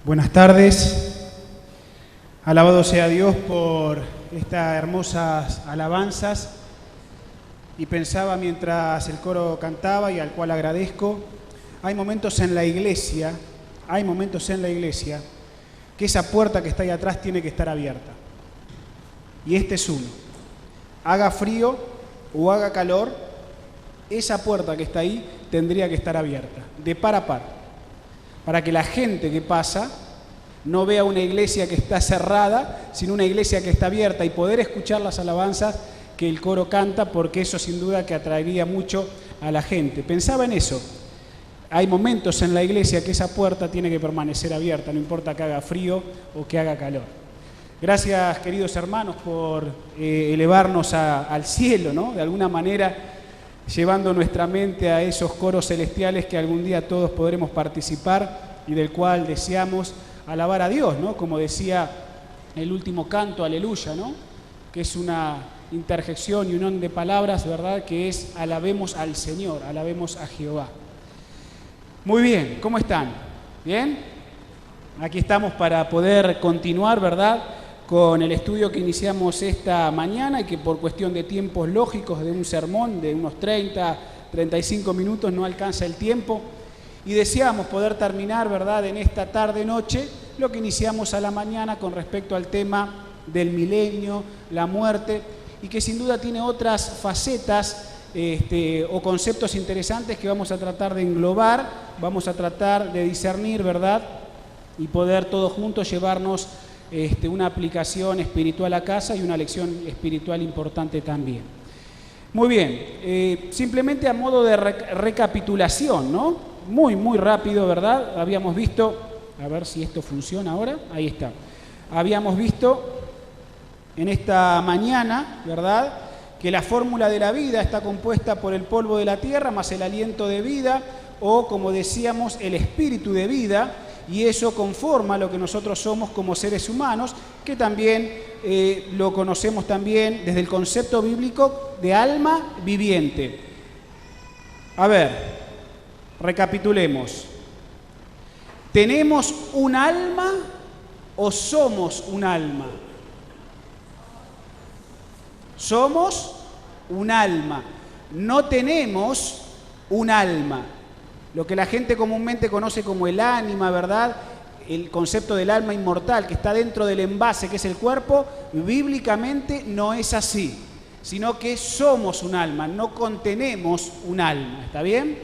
Buenas tardes, alabado sea Dios por estas hermosas alabanzas. Y pensaba mientras el coro cantaba, y al cual agradezco, hay momentos en la iglesia que esa puerta que está ahí atrás tiene que estar abierta. Y este es uno. Haga frío o haga calor, esa puerta que está ahí tendría que estar abierta, de par a par, para que la gente que pasa no vea una iglesia que está cerrada, sino una iglesia que está abierta, y poder escuchar las alabanzas que el coro canta, porque eso sin duda que atraería mucho a la gente. Pensaba en eso. Hay momentos en la iglesia que esa puerta tiene que permanecer abierta, no importa que haga frío o que haga calor. Gracias, queridos hermanos, por elevarnos al cielo, ¿no? De alguna manera, llevando nuestra mente a esos coros celestiales que algún día todos podremos participar y del cual deseamos alabar a Dios, ¿no? Como decía el último canto, Aleluya, ¿no? Que es una interjección y unión de palabras, ¿verdad? Que es alabemos al Señor, alabemos a Jehová. Muy bien, ¿cómo están? ¿Bien? Aquí estamos para poder continuar, ¿verdad?, con el estudio que iniciamos esta mañana y que por cuestión de tiempos lógicos de un sermón de unos 35 minutos no alcanza el tiempo, y deseamos poder terminar, ¿verdad?, en esta tarde-noche lo que iniciamos a la mañana con respecto al tema del milenio, la muerte, y que sin duda tiene otras facetas o conceptos interesantes que vamos a tratar de englobar, vamos a tratar de discernir, ¿verdad?, y poder todos juntos llevarnos una aplicación espiritual a casa y una lección espiritual importante también. Muy bien, simplemente a modo de recapitulación, ¿no? Muy rápido, ¿verdad? Habíamos visto, a ver si esto funciona ahora, ahí está. Habíamos visto en esta mañana, ¿verdad?, que la fórmula de la vida está compuesta por el polvo de la tierra más el aliento de vida, o como decíamos, el espíritu de vida, y eso conforma lo que nosotros somos como seres humanos, que también lo conocemos también desde el concepto bíblico de alma viviente. A ver, recapitulemos. ¿Tenemos un alma o somos un alma? Somos un alma, no tenemos un alma. Lo que la gente comúnmente conoce como el ánima, ¿verdad?, el concepto del alma inmortal que está dentro del envase que es el cuerpo, bíblicamente no es así, sino que somos un alma, no contenemos un alma, ¿está bien?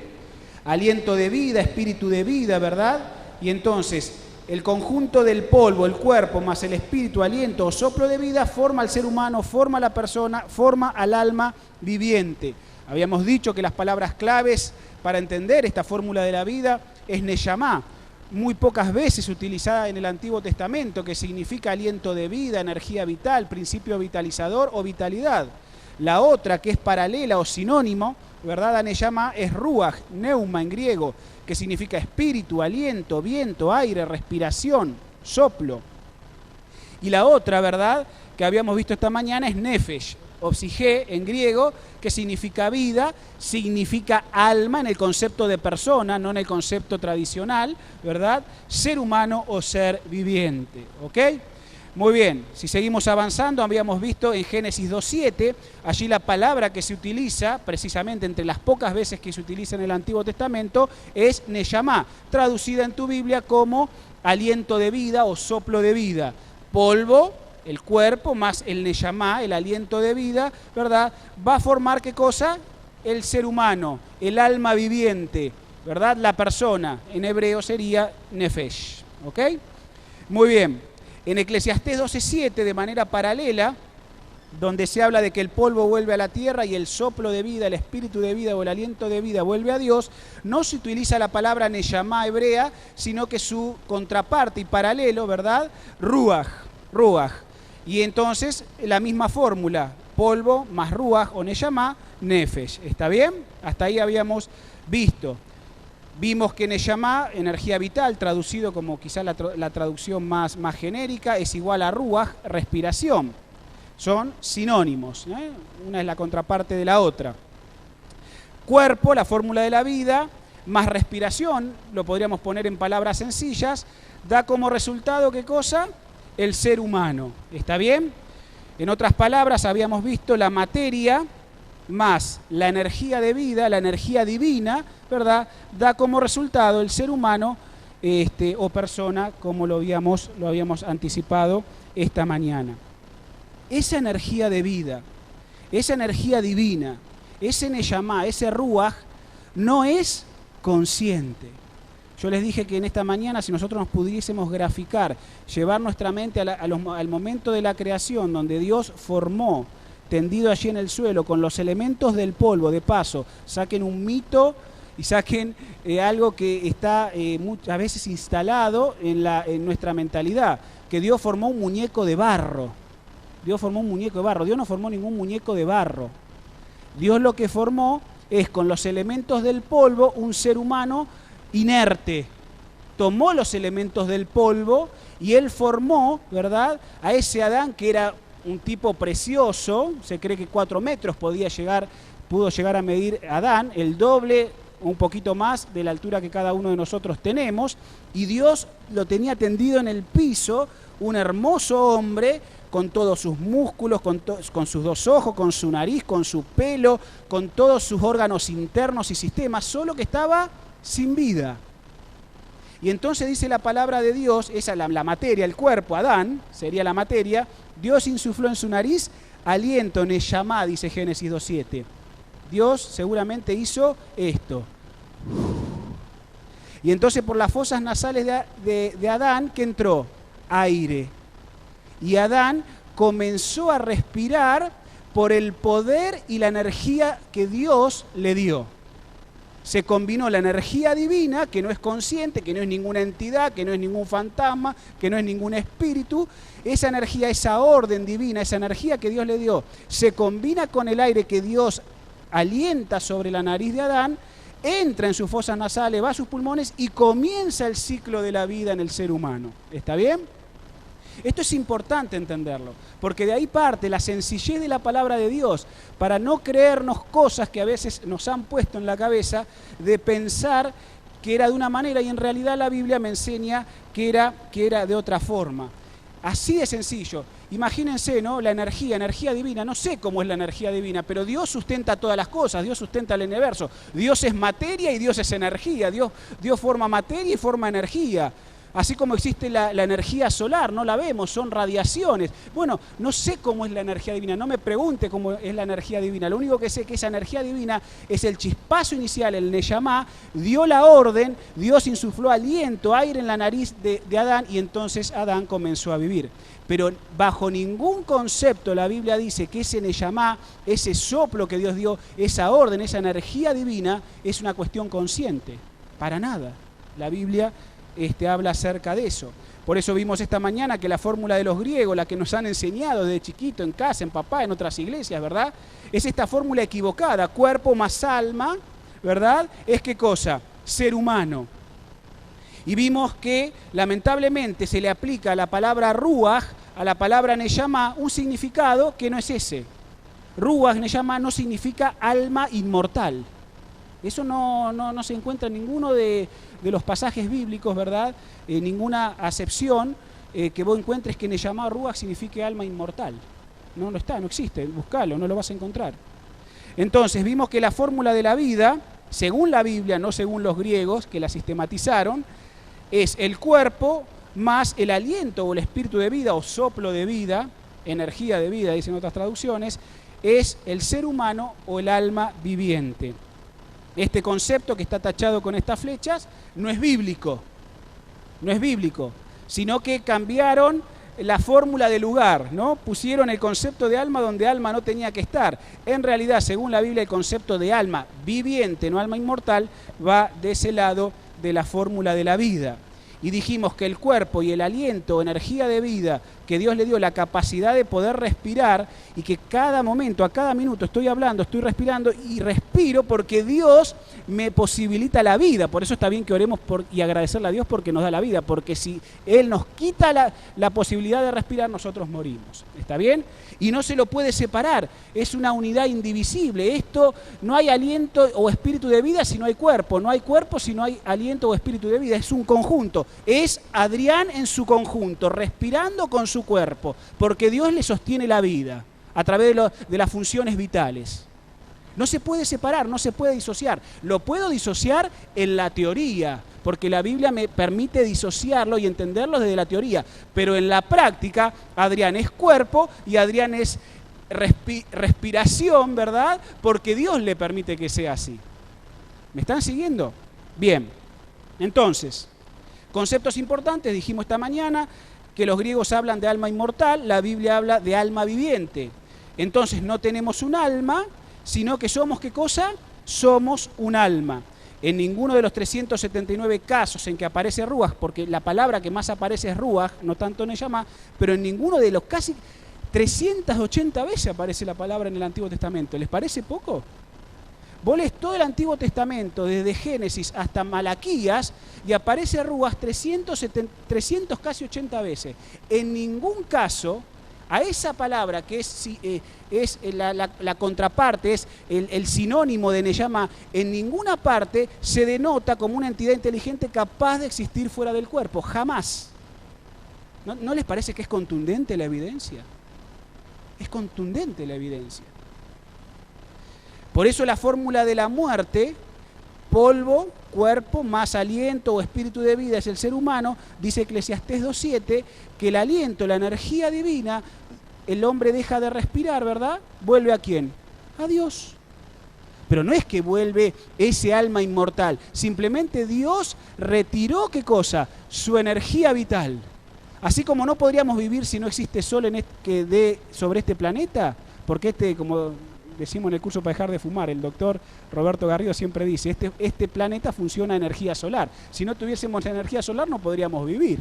Aliento de vida, espíritu de vida, ¿verdad? Y entonces el conjunto del polvo, el cuerpo, más el espíritu, aliento o soplo de vida forma al ser humano, forma a la persona, forma al alma viviente. Habíamos dicho que las palabras claves para entender esta fórmula de la vida es Neyamá, muy pocas veces utilizada en el Antiguo Testamento, que significa aliento de vida, energía vital, principio vitalizador o vitalidad. La otra, que es paralela o sinónimo, ¿verdad?, a Neyamá, es Ruach, neuma en griego, que significa espíritu, aliento, viento, aire, respiración, soplo. Y la otra, ¿verdad?, que habíamos visto esta mañana es Nefesh, o psige en griego, que significa vida, significa alma en el concepto de persona, no en el concepto tradicional, ¿verdad?, ser humano o ser viviente, ¿ok? Muy bien, si seguimos avanzando, habíamos visto en Génesis 2:7, allí la palabra que se utiliza, precisamente entre las pocas veces que se utiliza en el Antiguo Testamento, es Neyamá, traducida en tu Biblia como aliento de vida o soplo de vida. Polvo, el cuerpo, más el Neyamá, el aliento de vida, ¿verdad?, va a formar ¿qué cosa? El ser humano, el alma viviente, ¿verdad?, la persona, en hebreo sería Nefesh, ¿ok? Muy bien. En Eclesiastés 12:7, de manera paralela, donde se habla de que el polvo vuelve a la tierra y el soplo de vida, el espíritu de vida o el aliento de vida vuelve a Dios, no se utiliza la palabra Neyamá hebrea, sino que su contraparte y paralelo, ¿verdad?, Ruach. Y entonces la misma fórmula, polvo más Ruach o Neyamá, Nefesh. ¿Está bien? Hasta ahí habíamos visto. Vimos que Neyamá, energía vital, traducido como quizá la traducción más genérica, es igual a Ruach, respiración. Son sinónimos, Una es la contraparte de la otra. Cuerpo, la fórmula de la vida, más respiración, lo podríamos poner en palabras sencillas, da como resultado, ¿qué cosa? El ser humano. ¿Está bien? En otras palabras, habíamos visto la materia más la energía de vida, la energía divina, ¿verdad? Da como resultado el ser humano o persona, como lo habíamos anticipado esta mañana. Esa energía de vida, esa energía divina, ese Neyamá, ese Ruaj, no es consciente. Yo les dije que en esta mañana, si nosotros nos pudiésemos graficar, llevar nuestra mente al momento de la creación, donde Dios formó, tendido allí en el suelo, con los elementos del polvo, de paso, saquen un mito y saquen algo que está muchas veces instalado en nuestra mentalidad, que Dios formó un muñeco de barro. Dios formó un muñeco de barro. Dios no formó ningún muñeco de barro. Dios lo que formó es, con los elementos del polvo, un ser humano inerte. Tomó los elementos del polvo y Él formó, ¿verdad?, a ese Adán que era un tipo precioso. Se cree que 4 metros pudo llegar a medir Adán, el doble, un poquito más de la altura que cada uno de nosotros tenemos, y Dios lo tenía tendido en el piso, un hermoso hombre, con todos sus músculos, con sus 2 ojos, con su nariz, con su pelo, con todos sus órganos internos y sistemas, solo que estaba sin vida. Y entonces dice la palabra de Dios, esa la materia, el cuerpo, Adán, sería la materia, Dios insufló en su nariz aliento, Neyamá, dice Génesis 2:7. Dios seguramente hizo esto. Y entonces por las fosas nasales de Adán, ¿qué entró? Aire. Y Adán comenzó a respirar por el poder y la energía que Dios le dio. Se combinó la energía divina, que no es consciente, que no es ninguna entidad, que no es ningún fantasma, que no es ningún espíritu. Esa energía, esa orden divina, esa energía que Dios le dio, se combina con el aire que Dios alienta sobre la nariz de Adán, entra en sus fosas nasales, va a sus pulmones y comienza el ciclo de la vida en el ser humano. ¿Está bien? Esto es importante entenderlo, porque de ahí parte la sencillez de la palabra de Dios, para no creernos cosas que a veces nos han puesto en la cabeza de pensar que era de una manera y en realidad la Biblia me enseña que era de otra forma. Así de sencillo. Imagínense, ¿no? La energía divina, no sé cómo es la energía divina, pero Dios sustenta todas las cosas, Dios sustenta el universo. Dios es materia y Dios es energía, Dios forma materia y forma energía. Así como existe la energía solar, no la vemos, son radiaciones. Bueno, no sé cómo es la energía divina, no me pregunte cómo es la energía divina. Lo único que sé es que esa energía divina es el chispazo inicial, el Neyamá, dio la orden, Dios insufló aliento, aire en la nariz de Adán y entonces Adán comenzó a vivir. Pero bajo ningún concepto la Biblia dice que ese Neyamá, ese soplo que Dios dio, esa orden, esa energía divina, es una cuestión consciente. Para nada. La Biblia habla acerca de eso. Por eso vimos esta mañana que la fórmula de los griegos, la que nos han enseñado desde chiquito, en casa, en papá, en otras iglesias, ¿verdad? Es esta fórmula equivocada, cuerpo más alma, ¿verdad? ¿Es qué cosa? Ser humano. Y vimos que lamentablemente se le aplica a la palabra Ruaj, a la palabra Neyamá, un significado que no es ese. Ruaj, Neyamá, no significa alma inmortal. Eso no se encuentra en ninguno de los pasajes bíblicos, ¿verdad? Ninguna acepción que vos encuentres que Neyamá Ruaj signifique alma inmortal. No está, no existe, buscalo, no lo vas a encontrar. Entonces vimos que la fórmula de la vida, según la Biblia, no según los griegos que la sistematizaron, es el cuerpo más el aliento o el espíritu de vida o soplo de vida, energía de vida, dicen otras traducciones, es el ser humano o el alma viviente. Este concepto que está tachado con estas flechas no es bíblico, sino que cambiaron la fórmula de lugar, ¿no? Pusieron el concepto de alma donde alma no tenía que estar. En realidad, según la Biblia, el concepto de alma viviente, no alma inmortal, va de ese lado de la fórmula de la vida. Y dijimos que el cuerpo y el aliento, energía de vida, que Dios le dio la capacidad de poder respirar y que cada momento, a cada minuto estoy hablando, estoy respirando y respiro respiro porque Dios me posibilita la vida. Por eso está bien que oremos y agradecerle a Dios porque nos da la vida, porque si Él nos quita la posibilidad de respirar, nosotros morimos. ¿Está bien? Y no se lo puede separar, es una unidad indivisible. Esto, no hay aliento o espíritu de vida si no hay cuerpo, no hay cuerpo si no hay aliento o espíritu de vida, es un conjunto. Es Adrián en su conjunto, respirando con su cuerpo, porque Dios le sostiene la vida a través de las funciones vitales. No se puede separar, no se puede disociar. Lo puedo disociar en la teoría, porque la Biblia me permite disociarlo y entenderlo desde la teoría. Pero en la práctica, Adrián es cuerpo y Adrián es respiración, ¿verdad? Porque Dios le permite que sea así. ¿Me están siguiendo? Bien. Entonces, conceptos importantes, dijimos esta mañana, que los griegos hablan de alma inmortal, la Biblia habla de alma viviente. Entonces, no tenemos un alma, sino que somos, ¿qué cosa? Somos un alma. En ninguno de los 379 casos en que aparece ruaj, porque la palabra que más aparece es ruaj, no tanto neyamá, pero en ninguno de los casi 380 veces aparece la palabra en el Antiguo Testamento. ¿Les parece poco? Vos lees todo el Antiguo Testamento, desde Génesis hasta Malaquías, y aparece ruaj 300 casi 80 veces. En ningún caso, a esa palabra que es la contraparte, es el sinónimo de neyamá, en ninguna parte se denota como una entidad inteligente capaz de existir fuera del cuerpo, jamás. ¿No les parece que es contundente la evidencia? Es contundente la evidencia. Por eso la fórmula de la muerte, polvo, cuerpo, más aliento o espíritu de vida es el ser humano, dice Eclesiastés 2:7, que el aliento, la energía divina, el hombre deja de respirar, ¿verdad? ¿Vuelve a quién? A Dios. Pero no es que vuelve ese alma inmortal, simplemente Dios retiró, ¿qué cosa? Su energía vital. Así como no podríamos vivir si no existe sol que dé sobre este planeta, porque como decimos en el curso para dejar de fumar, el doctor Roberto Garrido siempre dice, este planeta funciona a energía solar. Si no tuviésemos energía solar no podríamos vivir.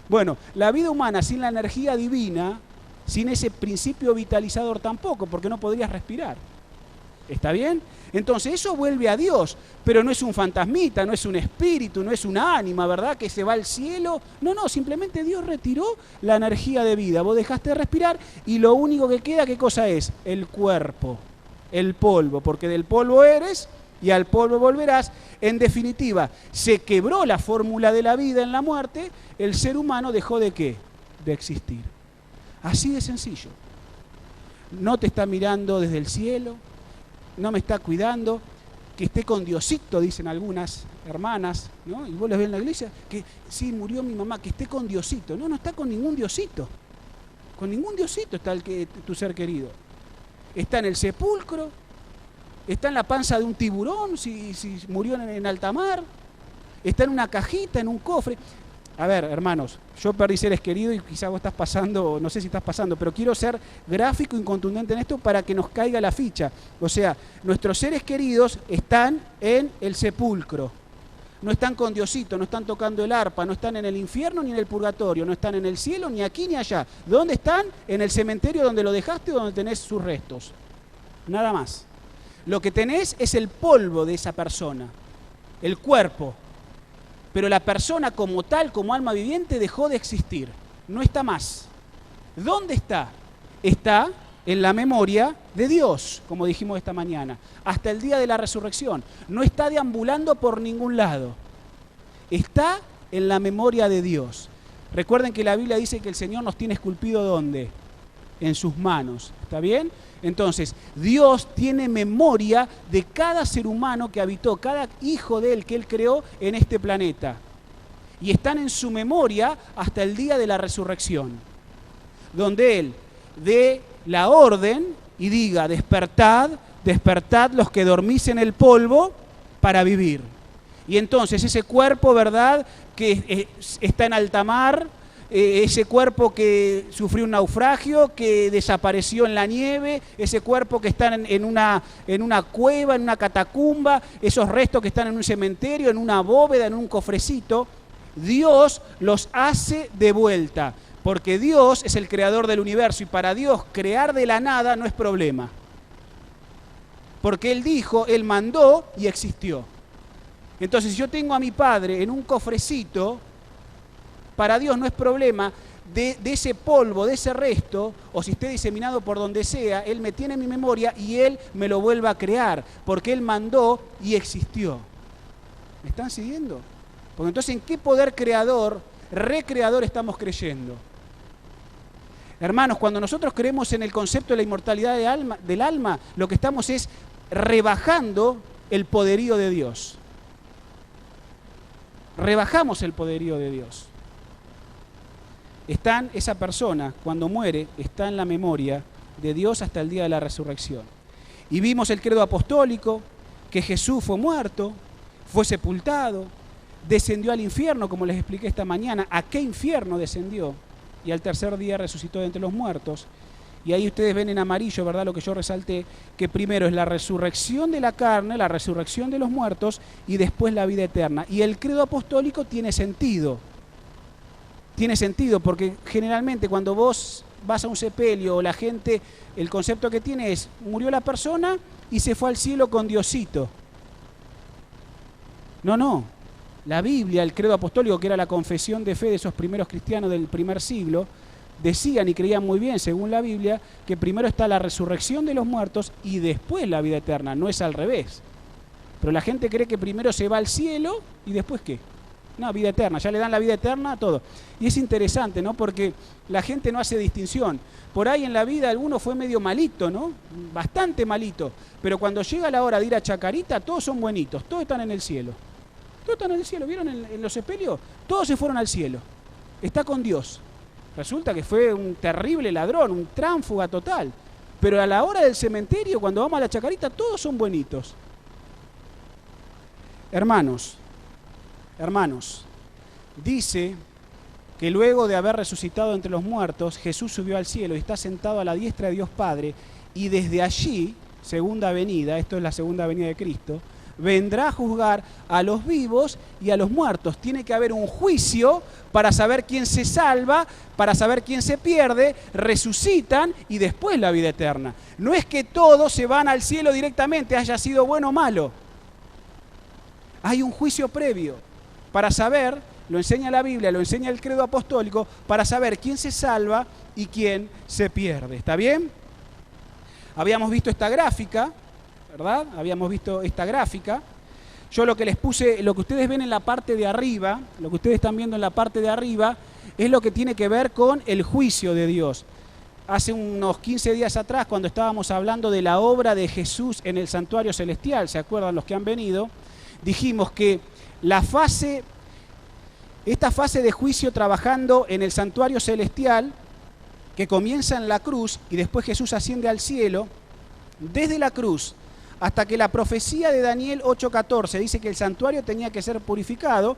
Bueno, la vida humana sin la energía divina, sin ese principio vitalizador tampoco, porque no podrías respirar. ¿Está bien? Entonces eso vuelve a Dios, pero no es un fantasmita, no es un espíritu, no es una ánima, ¿verdad? Que se va al cielo. No, simplemente Dios retiró la energía de vida. Vos dejaste de respirar y lo único que queda, ¿qué cosa es? El cuerpo, el polvo, porque del polvo eres y al polvo volverás. En definitiva, se quebró la fórmula de la vida en la muerte, el ser humano dejó ¿de qué? De existir. Así de sencillo. No te está mirando desde el cielo, no me está cuidando, que esté con Diosito, dicen algunas hermanas, ¿no? Y vos les ves en la iglesia, que sí, murió mi mamá, que esté con Diosito. No está con ningún Diosito. Con ningún Diosito está tu ser querido. Está en el sepulcro, está en la panza de un tiburón, si murió en alta mar, está en una cajita, en un cofre. A ver, hermanos, yo perdí seres queridos y quizás vos estás pasando, no sé si estás pasando, pero quiero ser gráfico y contundente en esto para que nos caiga la ficha. O sea, nuestros seres queridos están en el sepulcro, no están con Diosito, no están tocando el arpa, no están en el infierno ni en el purgatorio, no están en el cielo ni aquí ni allá. ¿Dónde están? En el cementerio donde lo dejaste o donde tenés sus restos. Nada más. Lo que tenés es el polvo de esa persona, el cuerpo. Pero la persona como tal, como alma viviente, dejó de existir. No está más. ¿Dónde está? Está en la memoria de Dios, como dijimos esta mañana, hasta el día de la resurrección. No está deambulando por ningún lado. Está en la memoria de Dios. Recuerden que la Biblia dice que el Señor nos tiene esculpido ¿dónde? En sus manos. ¿Está bien? Entonces, Dios tiene memoria de cada ser humano que habitó, cada hijo de Él que Él creó en este planeta. Y están en su memoria hasta el día de la resurrección, donde Él dé la orden y diga, despertad, despertad los que dormís en el polvo para vivir. Y entonces ese cuerpo, ¿verdad?, que está en alta mar, ese cuerpo que sufrió un naufragio, que desapareció en la nieve, ese cuerpo que está en una cueva, en una catacumba, esos restos que están en un cementerio, en una bóveda, en un cofrecito, Dios los hace de vuelta, porque Dios es el creador del universo y para Dios crear de la nada no es problema. porque Él dijo, Él mandó y existió. Entonces, si yo tengo a mi Padre en un cofrecito, para Dios no es problema de ese polvo, de ese resto, o si esté diseminado por donde sea, Él me tiene en mi memoria y Él me lo vuelve a crear, porque Él mandó y existió. ¿Me están siguiendo? Porque entonces, ¿en qué poder creador, recreador estamos creyendo? Hermanos, cuando nosotros creemos en el concepto de la inmortalidad del alma, lo que estamos es rebajando el poderío de Dios. Rebajamos el poderío de Dios. Esa persona, cuando muere, está en la memoria de Dios hasta el día de la resurrección. Y vimos el credo apostólico, que Jesús fue muerto, fue sepultado, descendió al infierno, como les expliqué esta mañana. ¿A qué infierno descendió? Y al tercer día resucitó de entre los muertos. Y ahí ustedes ven en amarillo, ¿verdad?, lo que yo resalté, que primero es la resurrección de la carne, la resurrección de los muertos, y después la vida eterna. Y el credo apostólico tiene sentido. Tiene sentido porque generalmente cuando vos vas a un sepelio, la gente, el concepto que tiene es, murió la persona y se fue al cielo con Diosito. No. La Biblia, el credo apostólico, que era la confesión de fe de esos primeros cristianos del primer siglo, decían y creían muy bien, según la Biblia, que primero está la resurrección de los muertos y después la vida eterna, no es al revés. Pero la gente cree que primero se va al cielo y después ¿qué? No, vida eterna, ya le dan la vida eterna a todo. Y es interesante, ¿no? Porque la gente no hace distinción. Por ahí en la vida alguno fue medio malito, ¿no? Bastante malito. Pero cuando llega la hora de ir a Chacarita, todos son buenitos, todos están en el cielo. Todos están en el cielo, ¿vieron en los sepelios? Todos se fueron al cielo. Está con Dios. Resulta que fue un terrible ladrón, un tránfuga total. Pero a la hora del cementerio, cuando vamos a la Chacarita, todos son buenitos. Hermanos, dice que luego de haber resucitado entre los muertos, Jesús subió al cielo y está sentado a la diestra de Dios Padre, y desde allí, segunda venida, esto es la segunda venida de Cristo, vendrá a juzgar a los vivos y a los muertos. Tiene que haber un juicio para saber quién se salva, para saber quién se pierde, resucitan y después la vida eterna. No es que todos se van al cielo directamente, haya sido bueno o malo. Hay un juicio previo para saber, lo enseña la Biblia, lo enseña el credo apostólico, para saber quién se salva y quién se pierde. ¿Está bien? Habíamos visto esta gráfica, ¿verdad? Habíamos visto esta gráfica. Yo lo que les puse, lo que ustedes ven en la parte de arriba, lo que ustedes están viendo en la parte de arriba, es lo que tiene que ver con el juicio de Dios. Hace unos 15 días atrás, cuando estábamos hablando de la obra de Jesús en el santuario celestial, ¿se acuerdan los que han venido? Dijimos que esta fase de juicio trabajando en el santuario celestial, que comienza en la cruz y después Jesús asciende al cielo, desde la cruz hasta que la profecía de Daniel 8:14 dice que el santuario tenía que ser purificado,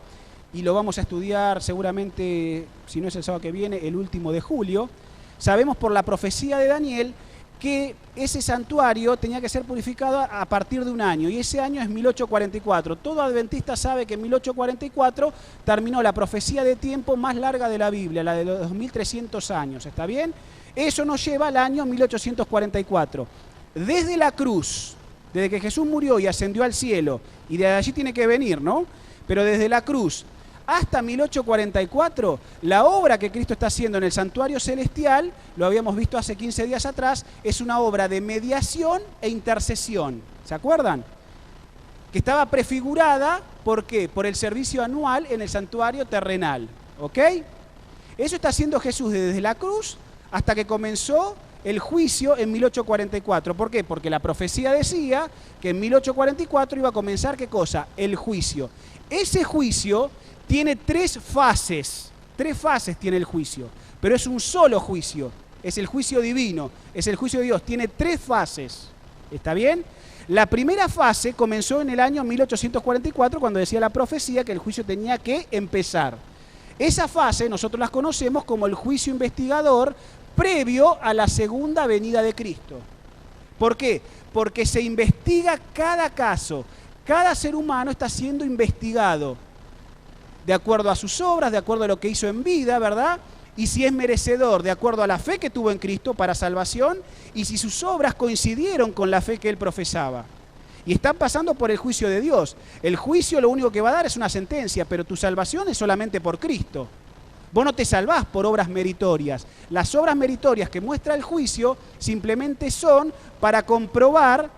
y lo vamos a estudiar seguramente, si no es el sábado que viene, el último de julio. Sabemos por la profecía de Daniel que ese santuario tenía que ser purificado a partir de un año, y ese año es 1844. Todo adventista sabe que en 1844 terminó la profecía de tiempo más larga de la Biblia, la de los 2300 años, ¿está bien? Eso nos lleva al año 1844. Desde la cruz, desde que Jesús murió y ascendió al cielo, y de allí tiene que venir, ¿no? Pero desde la cruz hasta 1844, la obra que Cristo está haciendo en el santuario celestial, lo habíamos visto hace 15 días atrás, es una obra de mediación e intercesión. ¿Se acuerdan? Que estaba prefigurada, ¿por qué? Por el servicio anual en el santuario terrenal. ¿Ok? Eso está haciendo Jesús desde la cruz hasta que comenzó el juicio en 1844. ¿Por qué? Porque la profecía decía que en 1844 iba a comenzar, ¿qué cosa? El juicio. Ese juicio tiene 3 fases. 3 fases tiene el juicio, pero es un solo juicio. Es el juicio divino, es el juicio de Dios. Tiene 3 fases. ¿Está bien? La primera fase comenzó en el año 1844, cuando decía la profecía que el juicio tenía que empezar. Esa fase nosotros la conocemos como el juicio investigador previo a la segunda venida de Cristo. ¿Por qué? Porque se investiga cada caso. Cada ser humano está siendo investigado de acuerdo a sus obras, de acuerdo a lo que hizo en vida, ¿verdad? y si es merecedor de acuerdo a la fe que tuvo en Cristo para salvación y si sus obras coincidieron con la fe que él profesaba. Y están pasando por el juicio de Dios. El juicio lo único que va a dar es una sentencia, pero tu salvación es solamente por Cristo. Vos no te salvás por obras meritorias. Las obras meritorias que muestra el juicio simplemente son para comprobar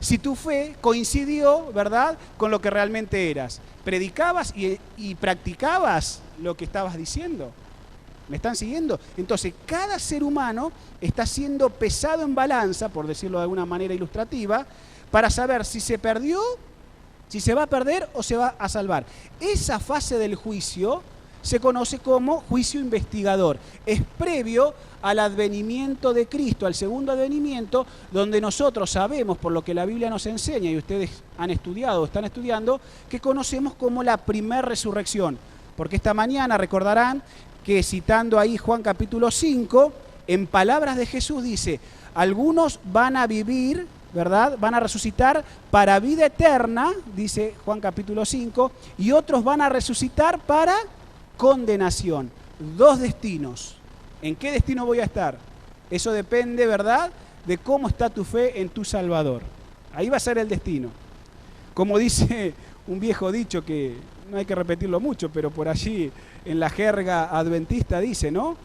si tu fe coincidió, ¿verdad?, con lo que realmente eras. ¿Predicabas y practicabas lo que estabas diciendo? ¿Me están siguiendo? Entonces, cada ser humano está siendo pesado en balanza, por decirlo de alguna manera ilustrativa, para saber si se perdió, si se va a perder o se va a salvar. Esa fase del juicio se conoce como juicio investigador. Es previo al advenimiento de Cristo, al segundo advenimiento, donde nosotros sabemos, por lo que la Biblia nos enseña, y ustedes han estudiado o están estudiando, que conocemos como la primera resurrección. Porque esta mañana recordarán que citando ahí Juan capítulo 5, en palabras de Jesús dice, algunos van a vivir, ¿verdad?, van a resucitar para vida eterna, dice Juan capítulo 5, y otros van a resucitar para condenación. Dos destinos. ¿En qué destino voy a estar? Eso depende, ¿verdad?, de cómo está tu fe en tu Salvador. Ahí va a ser el destino. Como dice un viejo dicho que no hay que repetirlo mucho, pero por allí en la jerga adventista dice, ¿no?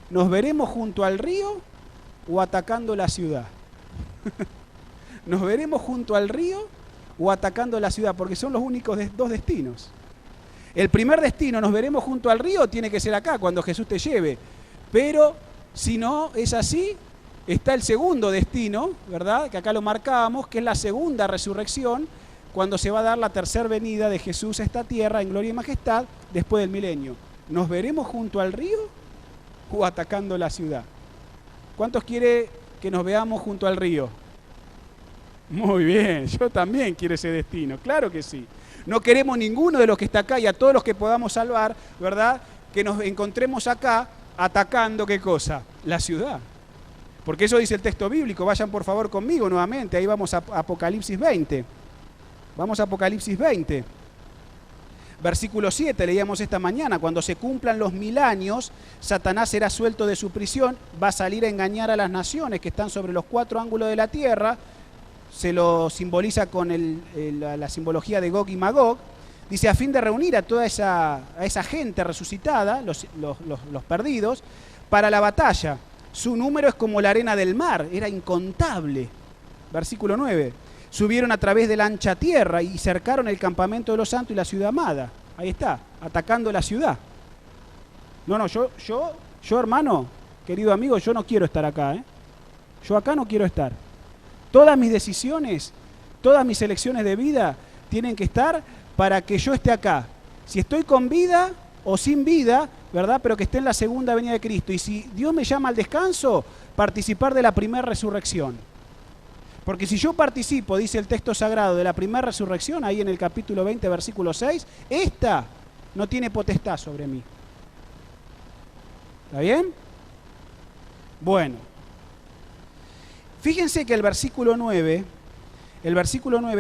Nos veremos junto al río o atacando la ciudad. Nos veremos junto al río o atacando la ciudad, porque son los únicos dos destinos. El primer destino, nos veremos junto al río, tiene que ser acá, cuando Jesús te lleve. Pero si no es así, está el segundo destino, ¿verdad?, que acá lo marcábamos, que es la segunda resurrección, cuando se va a dar la tercera venida de Jesús a esta tierra en gloria y majestad después del milenio. ¿Nos veremos junto al río o atacando la ciudad? ¿Cuántos quiere que nos veamos junto al río? Muy bien, yo también quiero ese destino, claro que sí. No queremos ninguno de los que está acá y a todos los que podamos salvar, ¿verdad?, que nos encontremos acá atacando, ¿qué cosa? La ciudad. Porque eso dice el texto bíblico. Vayan por favor conmigo nuevamente, ahí vamos a Apocalipsis 20. Vamos a Apocalipsis 20. Versículo 7, leíamos esta mañana, cuando se cumplan los 1000 años, Satanás será suelto de su prisión, va a salir a engañar a las naciones que están sobre los 4 ángulos de la tierra, se lo simboliza con la simbología de Gog y Magog, dice, a fin de reunir a toda esa gente resucitada, los perdidos, para la batalla. Su número es como la arena del mar, era incontable. Versículo 9. Subieron a través de la ancha tierra y cercaron el campamento de los santos y la ciudad amada. Ahí está, atacando la ciudad. No, yo hermano, querido amigo, yo no quiero estar acá, ¿eh? Yo acá no quiero estar. Todas mis decisiones, todas mis elecciones de vida tienen que estar para que yo esté acá. Si estoy con vida o sin vida, ¿verdad?, pero que esté en la segunda venida de Cristo. Y si Dios me llama al descanso, participar de la primera resurrección. Porque si yo participo, dice el texto sagrado, de la primera resurrección, ahí en el capítulo 20, versículo 6, esta no tiene potestad sobre mí. ¿Está bien? Bueno. Fíjense que el versículo 9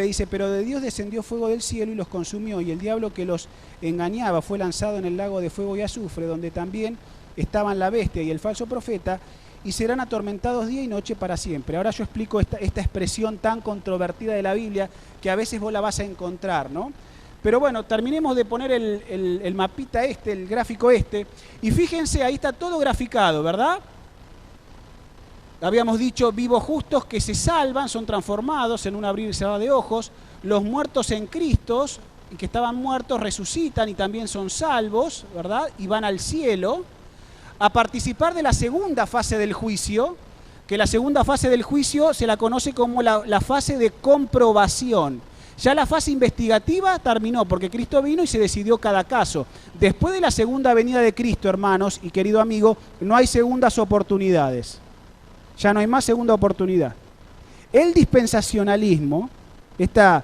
dice, pero de Dios descendió fuego del cielo y los consumió, y el diablo que los engañaba fue lanzado en el lago de fuego y azufre, donde también estaban la bestia y el falso profeta, y serán atormentados día y noche para siempre. Ahora yo explico esta expresión tan controvertida de la Biblia, que a veces vos la vas a encontrar, ¿no? Pero bueno, terminemos de poner el mapita el gráfico y fíjense, ahí está todo graficado, ¿verdad? Habíamos dicho, vivos justos que se salvan, son transformados en un abrir y cerrar de ojos. Los muertos en Cristo, que estaban muertos, resucitan y también son salvos, ¿verdad? Y van al cielo a participar de la segunda fase del juicio, que la segunda fase del juicio se la conoce como la fase de comprobación. Ya la fase investigativa terminó, porque Cristo vino y se decidió cada caso. Después de la segunda venida de Cristo, hermanos y querido amigo, no hay segundas oportunidades. Ya no hay más segunda oportunidad. El dispensacionalismo, esta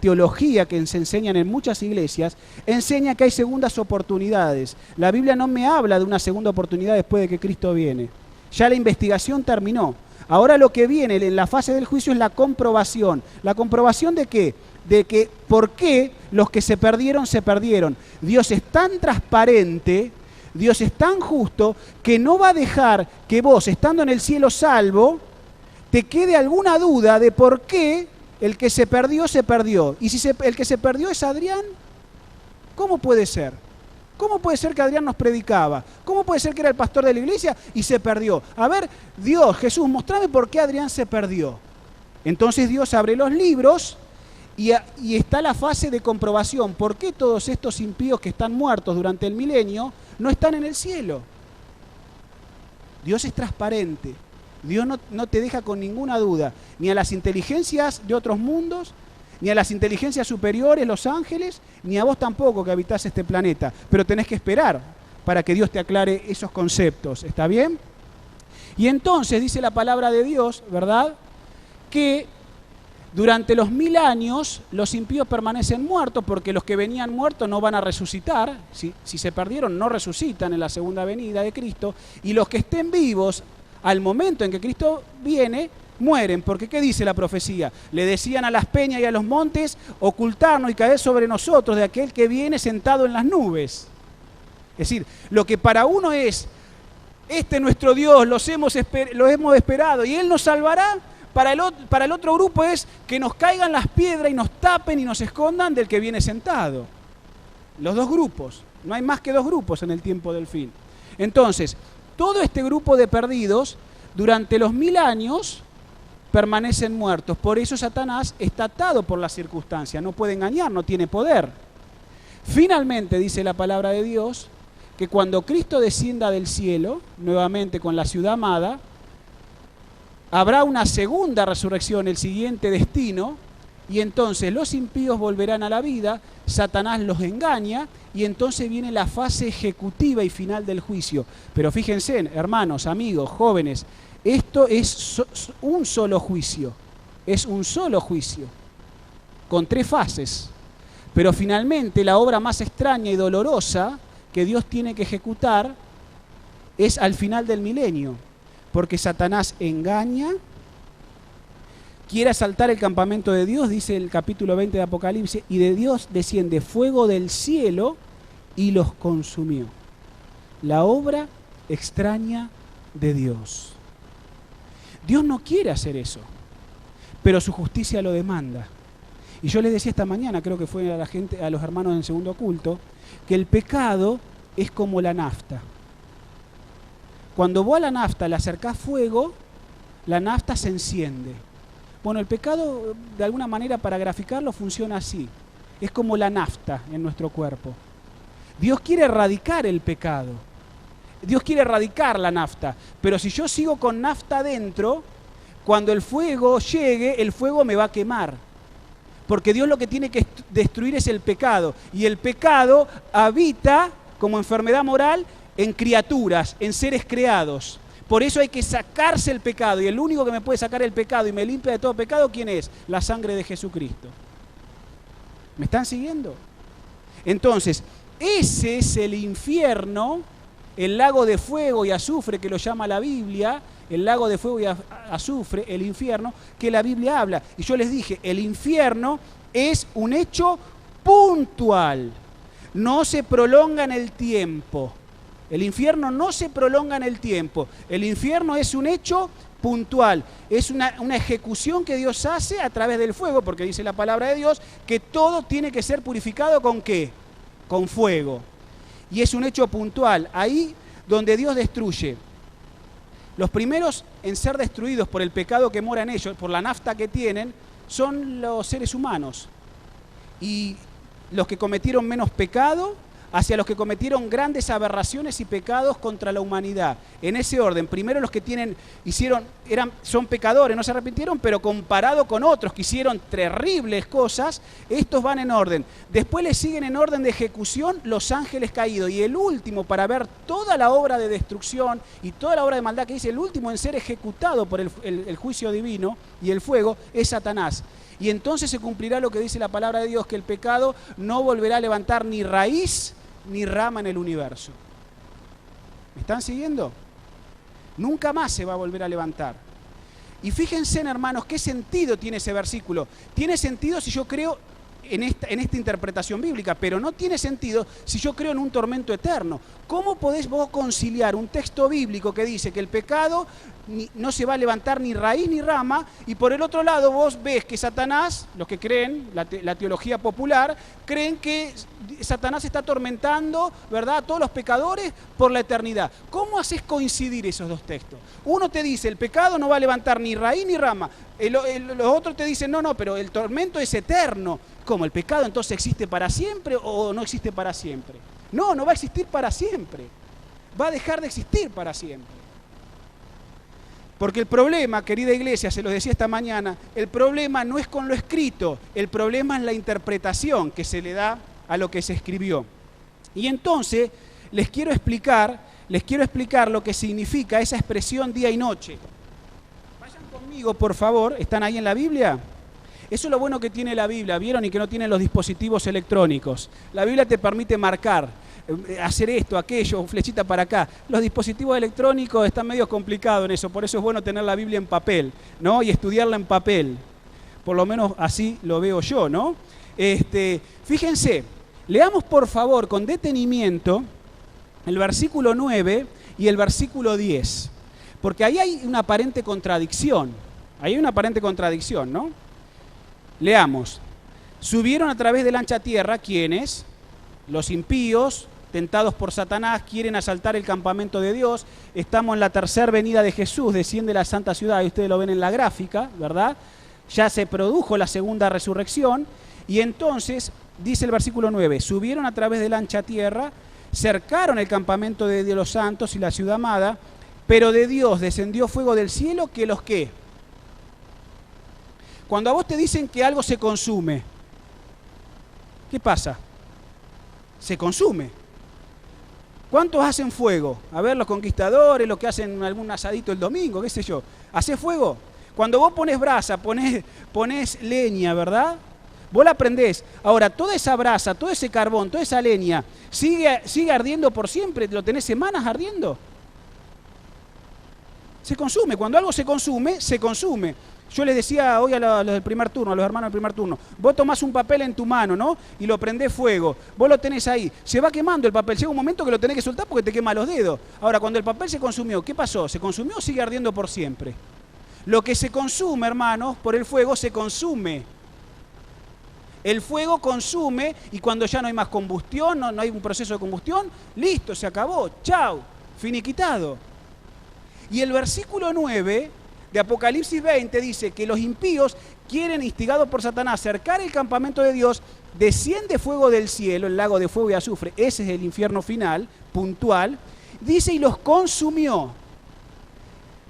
teología que se enseñan en muchas iglesias, enseña que hay segundas oportunidades. La Biblia no me habla de una segunda oportunidad después de que Cristo viene. Ya la investigación terminó. Ahora lo que viene en la fase del juicio es la comprobación. ¿La comprobación de qué? De que por qué los que se perdieron, se perdieron. Dios es tan transparente, Dios es tan justo que no va a dejar que vos, estando en el cielo salvo, te quede alguna duda de por qué el que se perdió, se perdió. Y si el que se perdió es Adrián, ¿cómo puede ser? ¿Cómo puede ser que Adrián nos predicaba? ¿Cómo puede ser que era el pastor de la iglesia y se perdió? A ver, Dios, Jesús, mostrame por qué Adrián se perdió. Entonces Dios abre los libros y está la fase de comprobación. ¿Por qué todos estos impíos que están muertos durante el milenio no están en el cielo? Dios es transparente. Dios no te deja con ninguna duda, ni a las inteligencias de otros mundos, ni a las inteligencias superiores, los ángeles, ni a vos tampoco que habitás este planeta. Pero tenés que esperar para que Dios te aclare esos conceptos, ¿está bien? Y entonces dice la palabra de Dios, ¿verdad?, que durante los 1000 años los impíos permanecen muertos porque los que venían muertos no van a resucitar, si se perdieron no resucitan en la segunda venida de Cristo, y los que estén vivos al momento en que Cristo viene, mueren, porque ¿qué dice la profecía? Le decían a las peñas y a los montes, ocultarnos y caer sobre nosotros de aquel que viene sentado en las nubes. Es decir, lo que para uno es, este nuestro Dios, lo hemos esperado y Él nos salvará, para el otro grupo es que nos caigan las piedras y nos tapen y nos escondan del que viene sentado. Los dos grupos, no hay más que dos grupos en el tiempo del fin. Entonces, todo este grupo de perdidos, durante los 1000 años, permanecen muertos. Por eso Satanás está atado por la circunstancia, no puede engañar, no tiene poder. Finalmente, dice la palabra de Dios, que cuando Cristo descienda del cielo, nuevamente con la ciudad amada, habrá una segunda resurrección, el siguiente destino, y entonces los impíos volverán a la vida, Satanás los engaña, y entonces viene la fase ejecutiva y final del juicio. Pero fíjense, hermanos, amigos, jóvenes, esto es un solo juicio, con 3 fases. Pero finalmente la obra más extraña y dolorosa que Dios tiene que ejecutar es al final del milenio, porque Satanás engaña, quiere asaltar el campamento de Dios, dice el capítulo 20 de Apocalipsis, y de Dios desciende fuego del cielo y los consumió. La obra extraña de Dios. Dios no quiere hacer eso, pero su justicia lo demanda. Y yo les decía esta mañana, creo que fue a los hermanos del segundo culto, que el pecado es como la nafta. Cuando vos a la nafta le acercás fuego, la nafta se enciende. Bueno, el pecado, de alguna manera, para graficarlo, funciona así. Es como la nafta en nuestro cuerpo. Dios quiere erradicar el pecado. Dios quiere erradicar la nafta. Pero si yo sigo con nafta adentro, cuando el fuego llegue, el fuego me va a quemar. Porque Dios lo que tiene que destruir es el pecado. Y el pecado habita, como enfermedad moral, en criaturas, en seres creados. Por eso hay que sacarse el pecado. Y el único que me puede sacar el pecado y me limpia de todo pecado, ¿quién es? La sangre de Jesucristo. ¿Me están siguiendo? Entonces, ese es el infierno, el lago de fuego y azufre que lo llama la Biblia, el lago de fuego y azufre, el infierno, que la Biblia habla. Y yo les dije, el infierno es un hecho puntual, no se prolonga en el tiempo. El infierno no se prolonga en el tiempo. El infierno es un hecho puntual. Es una ejecución que Dios hace a través del fuego, porque dice la palabra de Dios que todo tiene que ser purificado ¿con qué? Con fuego. Y es un hecho puntual. Ahí donde Dios destruye. Los primeros en ser destruidos por el pecado que mora en ellos, por la nafta que tienen, son los seres humanos. Y los que cometieron menos pecado hacia los que cometieron grandes aberraciones y pecados contra la humanidad. En ese orden, primero los que son pecadores, no se arrepintieron, pero comparado con otros que hicieron terribles cosas, estos van en orden. Después les siguen en orden de ejecución los ángeles caídos. Y el último, para ver toda la obra de destrucción y toda la obra de maldad que dice, el último en ser ejecutado por el juicio divino y el fuego, es Satanás. Y entonces se cumplirá lo que dice la palabra de Dios, que el pecado no volverá a levantar ni raíz ni rama en el universo. ¿Me están siguiendo? Nunca más se va a volver a levantar. Y fíjense, hermanos, qué sentido tiene ese versículo. Tiene sentido si yo creo en esta interpretación bíblica, pero no tiene sentido si yo creo en un tormento eterno. ¿Cómo podés vos conciliar un texto bíblico que dice que el pecado no se va a levantar ni raíz ni rama, y por el otro lado vos ves que Satanás, los que creen, la teología popular, creen que Satanás está atormentando, ¿verdad?, a todos los pecadores por la eternidad? ¿Cómo haces coincidir esos dos textos? Uno te dice, el pecado no va a levantar ni raíz ni rama. Los otros te dicen, no, pero el tormento es eterno. ¿Cómo? ¿El pecado entonces existe para siempre o no existe para siempre? No, no va a existir para siempre. Va a dejar de existir para siempre. Porque el problema, querida iglesia, se lo decía esta mañana, el problema no es con lo escrito, el problema es la interpretación que se le da a lo que se escribió. Y entonces les quiero explicar lo que significa esa expresión día y noche. Vayan conmigo, por favor, ¿están ahí en la Biblia? Eso es lo bueno que tiene la Biblia, ¿vieron? Y que no tienen los dispositivos electrónicos. La Biblia te permite marcar, hacer esto, aquello, flechita para acá. Los dispositivos electrónicos están medio complicados en eso, por eso es bueno tener la Biblia en papel, ¿no? Y estudiarla en papel. Por lo menos así lo veo yo, ¿no? Fíjense, leamos por favor con detenimiento el versículo 9 y el versículo 10, porque ahí hay una aparente contradicción. Ahí hay una aparente contradicción, ¿no? Leamos. Subieron a través de la ancha tierra, ¿quiénes? Los impíos, tentados por Satanás, quieren asaltar el campamento de Dios. Estamos en la tercera venida de Jesús, desciende la santa ciudad, y ustedes lo ven en la gráfica, ¿verdad? Ya se produjo la segunda resurrección, y entonces, dice el versículo 9, subieron a través de la ancha tierra, cercaron el campamento de Dios los santos y la ciudad amada, pero de Dios descendió fuego del cielo que los ¿qué? Cuando a vos te dicen que algo se consume, ¿qué pasa? Se consume. ¿Cuántos hacen fuego? A ver, los conquistadores, los que hacen algún asadito el domingo, qué sé yo. ¿Hacés fuego? Cuando vos pones brasa, ponés leña, ¿verdad? Vos la prendés. Ahora, toda esa brasa, todo ese carbón, toda esa leña, ¿sigue ardiendo por siempre? ¿Lo tenés semanas ardiendo? Se consume. Cuando algo se consume, se consume. Yo les decía hoy a los del primer turno, a los hermanos del primer turno, vos tomás un papel en tu mano, ¿no? Y lo prendés fuego, vos lo tenés ahí, se va quemando el papel, llega un momento que lo tenés que soltar porque te quema los dedos. Ahora, cuando el papel se consumió, ¿qué pasó? ¿Se consumió o sigue ardiendo por siempre? Lo que se consume, hermanos, por el fuego se consume. El fuego consume y cuando ya no hay más combustión, no hay un proceso de combustión, listo, se acabó, chau, finiquitado. Y el versículo 9... de Apocalipsis 20 dice que los impíos quieren, instigados por Satanás, cercar el campamento de Dios, desciende fuego del cielo, el lago de fuego y azufre, ese es el infierno final, puntual, dice y los consumió.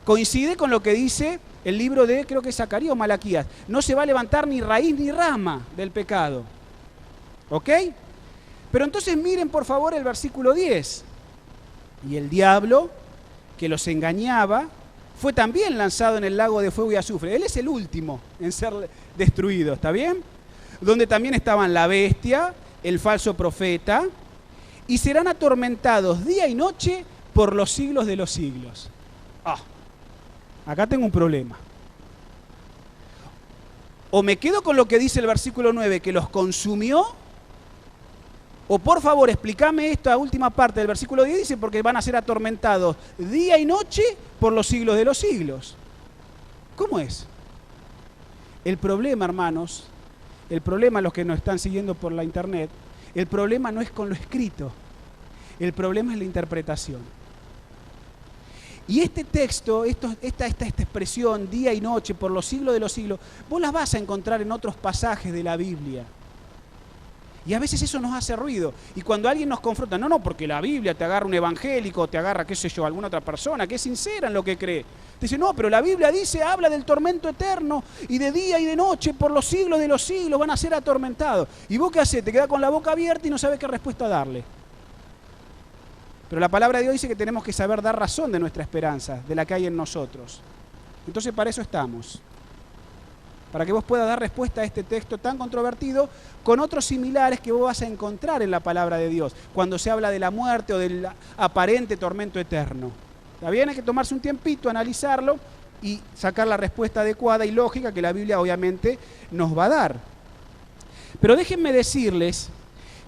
Coincide con lo que dice el libro de, creo que es Zacarías o Malaquías, no se va a levantar ni raíz ni rama del pecado. ¿Ok? Pero entonces miren por favor el versículo 10. Y el diablo que los engañaba, fue también lanzado en el lago de fuego y azufre. Él es el último en ser destruido, ¿está bien? Donde también estaban la bestia, el falso profeta, y serán atormentados día y noche por los siglos de los siglos. Acá tengo un problema. O me quedo con lo que dice el versículo 9, que los consumió, o por favor explícame esta última parte del versículo 10, dice porque van a ser atormentados día y noche por los siglos de los siglos. ¿Cómo es? El problema, hermanos, el problema, los que nos están siguiendo por la internet, el problema no es con lo escrito, el problema es la interpretación. Y este texto, esta expresión, día y noche, por los siglos de los siglos, vos las vas a encontrar en otros pasajes de la Biblia. Y a veces eso nos hace ruido. Y cuando alguien nos confronta, no, porque la Biblia te agarra un evangélico, te agarra, qué sé yo, alguna otra persona que es sincera en lo que cree. Te dice, no, pero la Biblia dice, habla del tormento eterno y de día y de noche, por los siglos de los siglos van a ser atormentados. ¿Y vos qué haces? Te quedás con la boca abierta y no sabes qué respuesta darle. Pero la palabra de Dios dice que tenemos que saber dar razón de nuestra esperanza, de la que hay en nosotros. Entonces para eso estamos. Para que vos puedas dar respuesta a este texto tan controvertido con otros similares que vos vas a encontrar en la palabra de Dios, cuando se habla de la muerte o del aparente tormento eterno. ¿Está bien? Hay que tomarse un tiempito, analizarlo y sacar la respuesta adecuada y lógica que la Biblia obviamente nos va a dar. Pero déjenme decirles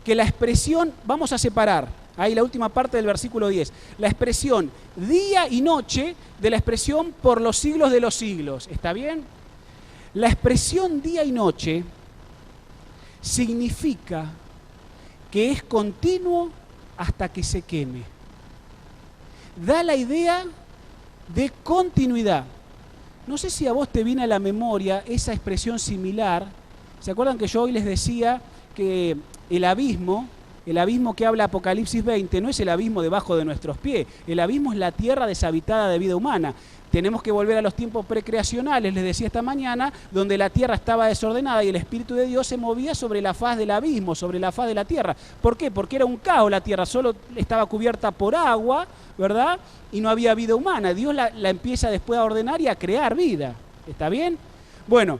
que la expresión, vamos a separar, ahí la última parte del versículo 10, la expresión día y noche de la expresión por los siglos de los siglos. ¿Está bien? La expresión día y noche significa que es continuo hasta que se queme. Da la idea de continuidad. No sé si a vos te viene a la memoria esa expresión similar. ¿Se acuerdan que yo hoy les decía que el abismo que habla Apocalipsis 20 no es el abismo debajo de nuestros pies? El abismo es la tierra deshabitada de vida humana. Tenemos que volver a los tiempos precreacionales, les decía esta mañana, donde la tierra estaba desordenada y el Espíritu de Dios se movía sobre la faz del abismo, sobre la faz de la tierra. ¿Por qué? Porque era un caos la tierra, solo estaba cubierta por agua, ¿verdad? Y no había vida humana. Dios la empieza después a ordenar y a crear vida. ¿Está bien? Bueno,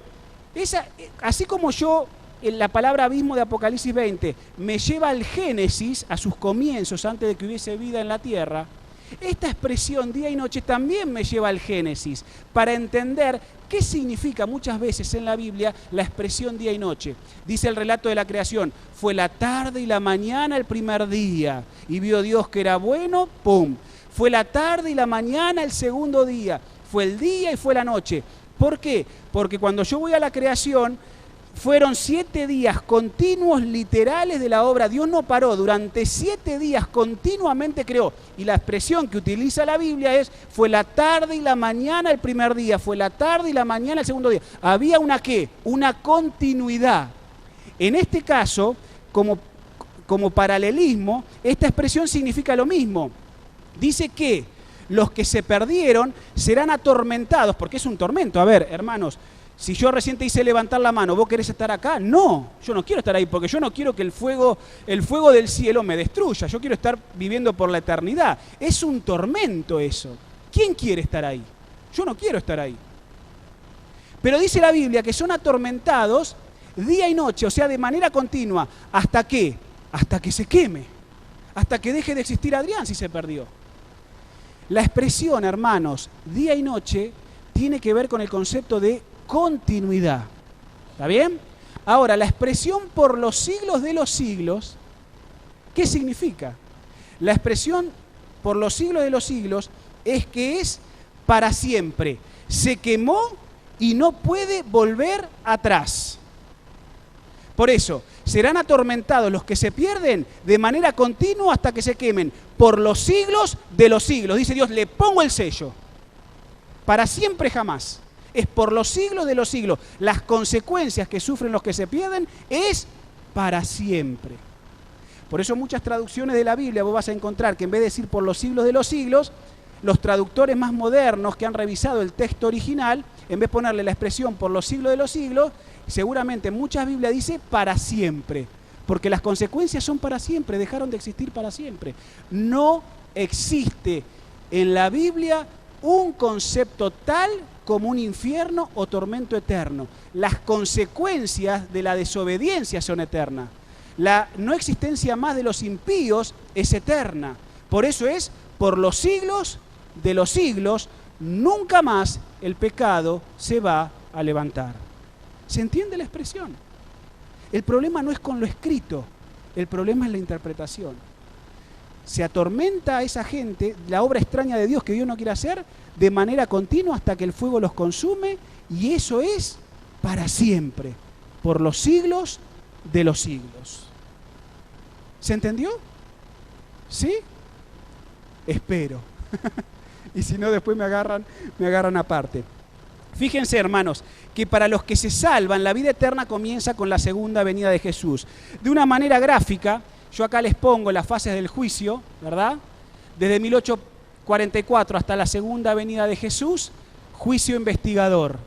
así como yo, la palabra abismo de Apocalipsis 20 me lleva al Génesis, a sus comienzos, antes de que hubiese vida en la tierra, esta expresión día y noche también me lleva al Génesis, para entender qué significa muchas veces en la Biblia la expresión día y noche. Dice el relato de la creación, fue la tarde y la mañana el primer día, y vio Dios que era bueno, ¡pum! Fue la tarde y la mañana el segundo día, fue el día y fue la noche. ¿Por qué? Porque cuando yo voy a la creación, fueron 7 días continuos, literales de la obra. Dios no paró, durante 7 días continuamente creó. Y la expresión que utiliza la Biblia es, fue la tarde y la mañana el primer día, fue la tarde y la mañana el segundo día. Había una ¿qué? Una continuidad. En este caso, como paralelismo, esta expresión significa lo mismo. Dice que los que se perdieron serán atormentados, porque es un tormento. A ver, hermanos, si yo recién te hice levantar la mano, ¿vos querés estar acá? No, yo no quiero estar ahí, porque yo no quiero que el fuego del cielo me destruya. Yo quiero estar viviendo por la eternidad. Es un tormento eso. ¿Quién quiere estar ahí? Yo no quiero estar ahí. Pero dice la Biblia que son atormentados día y noche, o sea, de manera continua. ¿Hasta qué? Hasta que se queme. Hasta que deje de existir Adrián si se perdió. La expresión, hermanos, día y noche, tiene que ver con el concepto de continuidad. ¿Está bien? Ahora, la expresión por los siglos de los siglos, ¿qué significa? La expresión por los siglos de los siglos es que es para siempre. Se quemó y no puede volver atrás. Por eso, serán atormentados los que se pierden de manera continua hasta que se quemen por los siglos de los siglos. Dice Dios, le pongo el sello. Para siempre jamás. Es por los siglos de los siglos. Las consecuencias que sufren los que se pierden es para siempre. Por eso muchas traducciones de la Biblia vos vas a encontrar que en vez de decir por los siglos de los siglos, los traductores más modernos que han revisado el texto original, en vez de ponerle la expresión por los siglos de los siglos, seguramente en muchas Biblias dice para siempre. Porque las consecuencias son para siempre, dejaron de existir para siempre. No existe en la Biblia un concepto tal como un infierno o tormento eterno. Las consecuencias de la desobediencia son eternas. La no existencia más de los impíos es eterna. Por eso es, por los siglos de los siglos, nunca más el pecado se va a levantar. ¿Se entiende la expresión? El problema no es con lo escrito, el problema es la interpretación. Se atormenta a esa gente, la obra extraña de Dios que Dios no quiere hacer, de manera continua hasta que el fuego los consume, y eso es para siempre, por los siglos de los siglos. ¿Se entendió? ¿Sí? Espero. Y si no, después me agarran aparte. Fíjense, hermanos, que para los que se salvan, la vida eterna comienza con la segunda venida de Jesús. De una manera gráfica, yo acá les pongo las fases del juicio, ¿verdad? Desde 1844 hasta la segunda venida de Jesús, juicio investigador.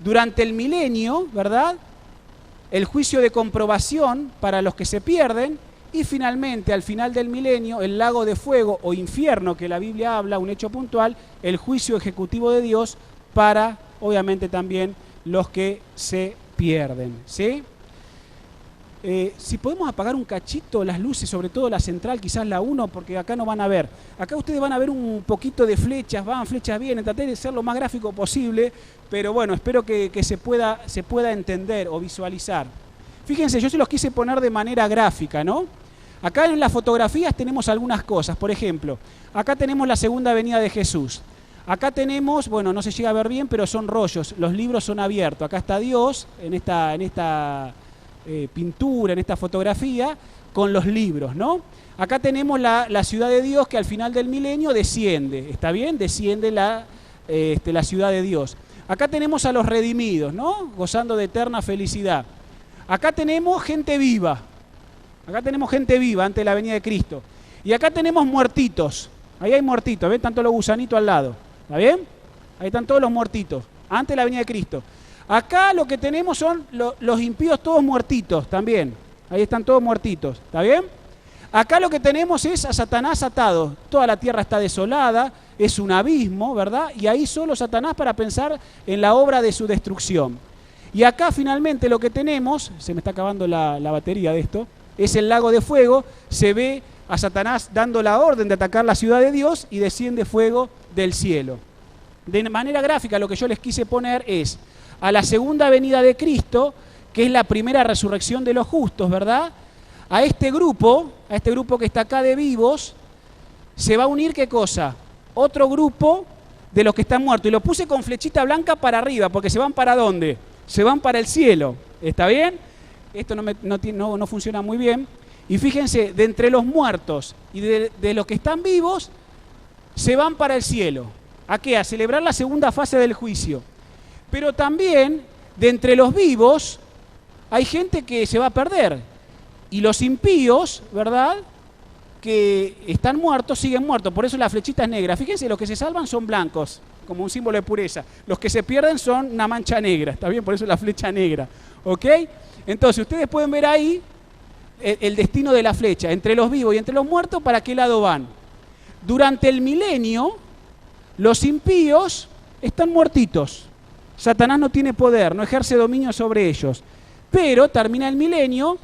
Durante el milenio, ¿verdad? El juicio de comprobación para los que se pierden. Y finalmente, al final del milenio, el lago de fuego o infierno que la Biblia habla, un hecho puntual, el juicio ejecutivo de Dios para, obviamente, también los que se pierden, ¿sí? Si podemos apagar un cachito las luces, sobre todo la central, quizás la 1, porque acá no van a ver. Acá ustedes van a ver un poquito de flechas, van flechas bien, traté de ser lo más gráfico posible, pero bueno, espero que se pueda entender o visualizar. Fíjense, yo se los quise poner de manera gráfica, ¿no? Acá en las fotografías tenemos algunas cosas. Por ejemplo, acá tenemos la segunda venida de Jesús. Acá tenemos, bueno, no se llega a ver bien, pero son rollos. Los libros son abiertos. Acá está Dios en esta pintura, en esta fotografía, con los libros, ¿no? Acá tenemos la ciudad de Dios que al final del milenio desciende. ¿Está bien? Desciende la ciudad de Dios. Acá tenemos a los redimidos, ¿no? Gozando de eterna felicidad. Acá tenemos gente viva. Acá tenemos gente viva antes de la venida de Cristo. Y acá tenemos muertitos. Ahí hay muertitos, ¿ven? Están todos los gusanitos al lado. ¿Está bien? Ahí están todos los muertitos, antes de la venida de Cristo. Acá lo que tenemos son los impíos todos muertitos también. Ahí están todos muertitos. ¿Está bien? Acá lo que tenemos es a Satanás atado. Toda la tierra está desolada, es un abismo, ¿verdad? Y ahí solo Satanás para pensar en la obra de su destrucción. Y acá finalmente lo que tenemos, se me está acabando la batería de esto, es el lago de fuego. Se ve a Satanás dando la orden de atacar la ciudad de Dios y desciende fuego del cielo. De manera gráfica lo que yo les quise poner es a la segunda venida de Cristo, que es la primera resurrección de los justos, ¿verdad? A este grupo que está acá de vivos, se va a unir ¿qué cosa? Otro grupo de los que están muertos. Y lo puse con flechita blanca para arriba, porque se van ¿para dónde? Se van para el cielo. ¿Está bien? Esto no funciona muy bien. Y fíjense, de entre los muertos y de los que están vivos, se van para el cielo. ¿A qué? A celebrar la segunda fase del juicio. Pero también, de entre los vivos, hay gente que se va a perder. Y los impíos, ¿verdad?, que están muertos, siguen muertos. Por eso la flechita es negra. Fíjense, los que se salvan son blancos, como un símbolo de pureza. Los que se pierden son una mancha negra. ¿Está bien? Por eso la flecha negra. ¿Ok? Entonces, ustedes pueden ver ahí el destino de la flecha. Entre los vivos y entre los muertos, ¿para qué lado van? Durante el milenio, los impíos están muertitos. Satanás no tiene poder, no ejerce dominio sobre ellos. Pero termina el milenio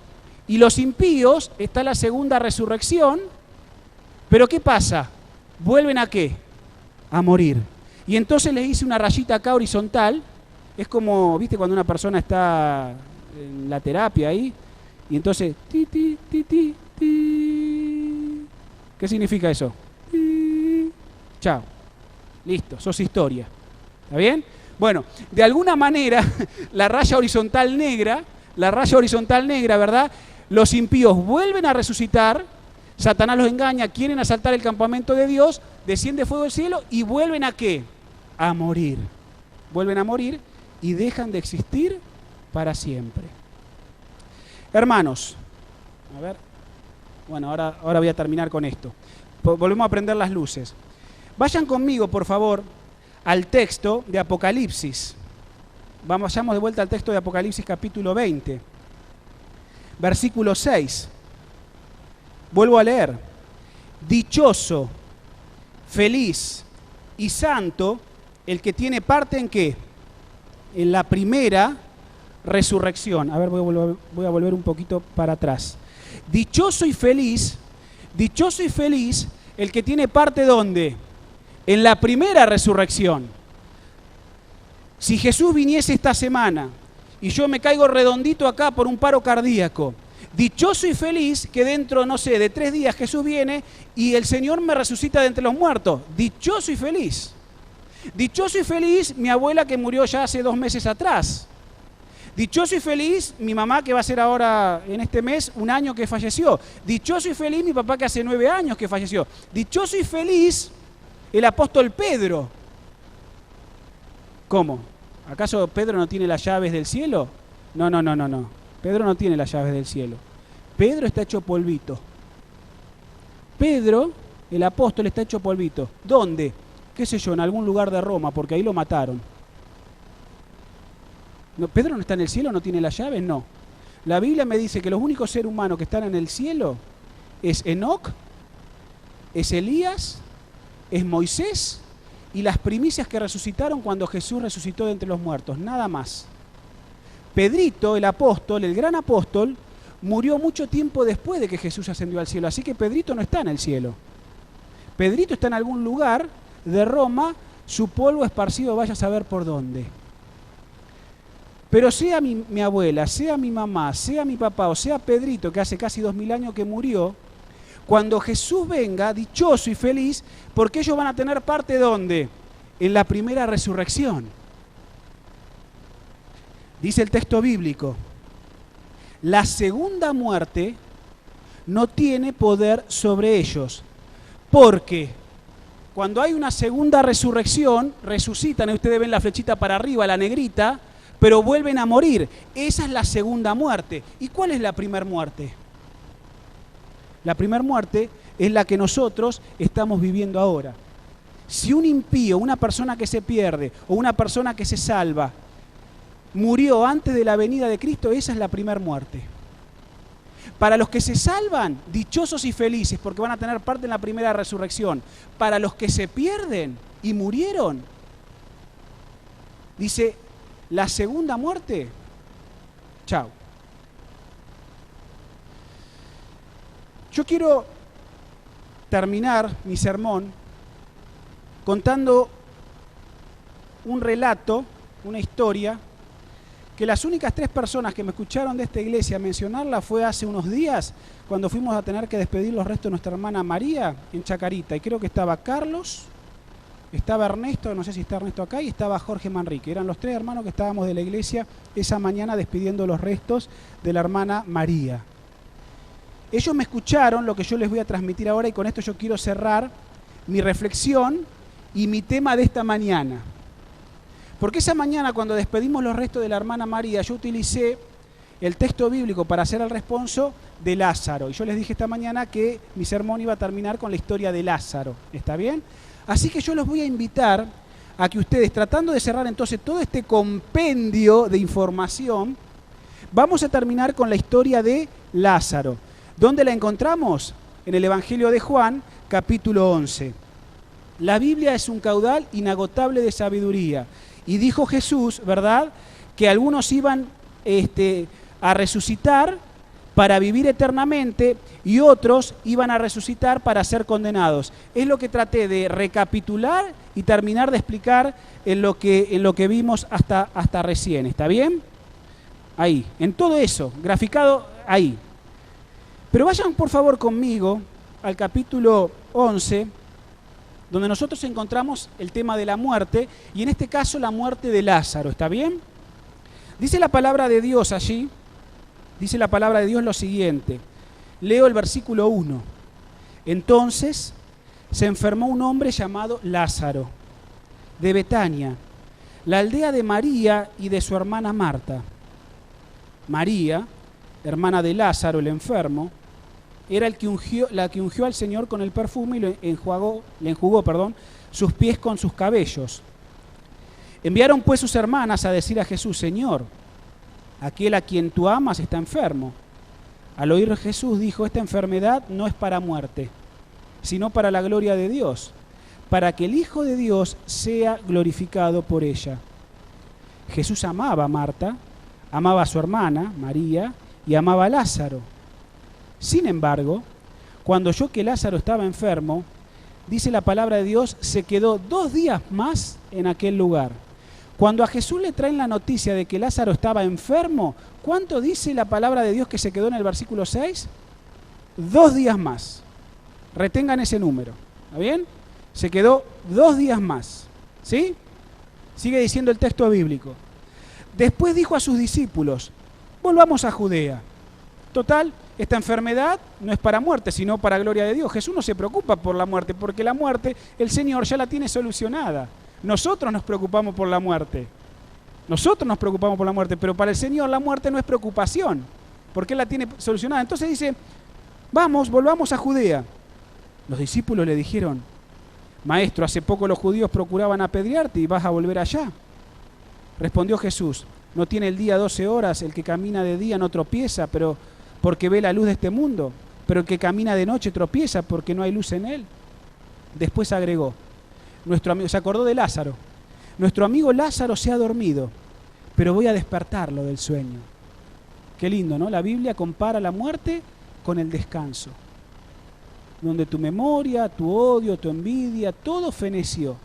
y los impíos, está la segunda resurrección. Pero ¿qué pasa? ¿Vuelven a qué? A morir. Y entonces les hice una rayita acá horizontal. Es como, ¿viste? Cuando una persona está en la terapia ahí. Y entonces, ti, ti, ti, ti, ti. ¿Qué significa eso? Ti. Chao. Listo, sos historia. ¿Está bien? Bueno, de alguna manera, la raya horizontal negra, ¿verdad? Los impíos vuelven a resucitar, Satanás los engaña, quieren asaltar el campamento de Dios, desciende fuego del cielo y vuelven ¿a qué? A morir. Vuelven a morir y dejan de existir para siempre. Hermanos, a ver, bueno, ahora voy a terminar con esto. Volvemos a prender las luces. Vayan conmigo, por favor, al texto de Apocalipsis. Vayamos de vuelta al texto de Apocalipsis capítulo 20, versículo 6. Vuelvo a leer. Dichoso, feliz y santo el que tiene parte ¿en qué? En la primera resurrección. A ver, voy a volver un poquito para atrás. Dichoso y feliz el que tiene parte ¿dónde? En la primera resurrección. Si Jesús viniese esta semana y yo me caigo redondito acá por un paro cardíaco, dichoso y feliz que dentro, no sé, de 3 días Jesús viene y el Señor me resucita de entre los muertos. Dichoso y feliz. Dichoso y feliz mi abuela que murió ya hace 2 meses atrás. Dichoso y feliz mi mamá que va a ser ahora en este mes 1 año que falleció. Dichoso y feliz mi papá que hace 9 años que falleció. Dichoso y feliz el apóstol Pedro. ¿Cómo? ¿Acaso Pedro no tiene las llaves del cielo? No. Pedro no tiene las llaves del cielo. Pedro está hecho polvito. Pedro, el apóstol, está hecho polvito. ¿Dónde? Qué sé yo, en algún lugar de Roma, porque ahí lo mataron. No, ¿Pedro no está en el cielo? ¿No tiene las llaves? No. La Biblia me dice que los únicos seres humanos que están en el cielo es Enoc, es Elías, es Moisés y las primicias que resucitaron cuando Jesús resucitó de entre los muertos, nada más. Pedrito, el apóstol, el gran apóstol, murió mucho tiempo después de que Jesús ascendió al cielo, así que Pedrito no está en el cielo. Pedrito está en algún lugar de Roma, su polvo esparcido vaya a saber por dónde. Pero sea mi abuela, sea mi mamá, sea mi papá o sea Pedrito, que hace casi 2000 años que murió, cuando Jesús venga, dichoso y feliz, porque ellos van a tener parte ¿dónde? En la primera resurrección. Dice el texto bíblico, la segunda muerte no tiene poder sobre ellos, porque cuando hay una segunda resurrección, resucitan, y ustedes ven la flechita para arriba, la negrita, pero vuelven a morir. Esa es la segunda muerte. ¿Y cuál es la primera muerte? La primera muerte es la que nosotros estamos viviendo ahora. Si un impío, una persona que se pierde o una persona que se salva, murió antes de la venida de Cristo, esa es la primera muerte. Para los que se salvan, dichosos y felices, porque van a tener parte en la primera resurrección. Para los que se pierden y murieron, dice, la segunda muerte, chao. Yo quiero terminar mi sermón contando un relato, una historia, que las únicas 3 personas que me escucharon de esta iglesia mencionarla fue hace unos días, cuando fuimos a tener que despedir los restos de nuestra hermana María en Chacarita. Y creo que estaba Carlos, estaba Ernesto, no sé si está Ernesto acá, y estaba Jorge Manrique. Eran los 3 hermanos que estábamos de la iglesia esa mañana despidiendo los restos de la hermana María. Ellos me escucharon lo que yo les voy a transmitir ahora y con esto yo quiero cerrar mi reflexión y mi tema de esta mañana. Porque esa mañana cuando despedimos los restos de la hermana María, yo utilicé el texto bíblico para hacer el responso de Lázaro. Y yo les dije esta mañana que mi sermón iba a terminar con la historia de Lázaro. ¿Está bien? Así que yo los voy a invitar a que ustedes, tratando de cerrar entonces todo este compendio de información, vamos a terminar con la historia de Lázaro. ¿Dónde la encontramos? En el Evangelio de Juan, capítulo 11. La Biblia es un caudal inagotable de sabiduría. Y dijo Jesús, ¿verdad?, que algunos iban a resucitar para vivir eternamente y otros iban a resucitar para ser condenados. Es lo que traté de recapitular y terminar de explicar en lo que vimos hasta recién. ¿Está bien? Ahí, en todo eso, graficado ahí. Pero vayan por favor conmigo al capítulo 11, donde nosotros encontramos el tema de la muerte, y en este caso la muerte de Lázaro, ¿está bien? Dice la palabra de Dios allí, dice la palabra de Dios lo siguiente, leo el versículo 1. Entonces se enfermó un hombre llamado Lázaro, de Betania, la aldea de María y de su hermana Marta. María, hermana de Lázaro, el enfermo, era la que ungió al Señor con el perfume y le enjugó sus pies con sus cabellos. Enviaron pues sus hermanas a decir a Jesús, Señor, aquel a quien tú amas está enfermo. Al oír Jesús dijo, esta enfermedad no es para muerte, sino para la gloria de Dios, para que el Hijo de Dios sea glorificado por ella. Jesús amaba a Marta, amaba a su hermana, María, y amaba a Lázaro. Sin embargo, cuando oyó que Lázaro estaba enfermo, dice la palabra de Dios, se quedó 2 días más en aquel lugar. Cuando a Jesús le traen la noticia de que Lázaro estaba enfermo, ¿cuánto dice la palabra de Dios que se quedó en el versículo 6? 2 días más. Retengan ese número. ¿Está bien? Se quedó 2 días más. ¿Sí? Sigue diciendo el texto bíblico. Después dijo a sus discípulos, volvamos a Judea. Total, esta enfermedad no es para muerte, sino para gloria de Dios. Jesús no se preocupa por la muerte, porque la muerte el Señor ya la tiene solucionada. Nosotros nos preocupamos por la muerte. Nosotros nos preocupamos por la muerte, pero para el Señor la muerte no es preocupación, porque Él la tiene solucionada. Entonces dice, vamos, volvamos a Judea. Los discípulos le dijeron, Maestro, hace poco los judíos procuraban apedrearte y vas a volver allá. Respondió Jesús, ¿no tiene el día 12 horas? El que camina de día no tropieza, pero porque ve la luz de este mundo, pero el que camina de noche tropieza porque no hay luz en él. Después agregó, nuestro amigo, se acordó de Lázaro, nuestro amigo Lázaro se ha dormido, pero voy a despertarlo del sueño. Qué lindo, ¿no? La Biblia compara la muerte con el descanso, donde tu memoria, tu odio, tu envidia, todo feneció.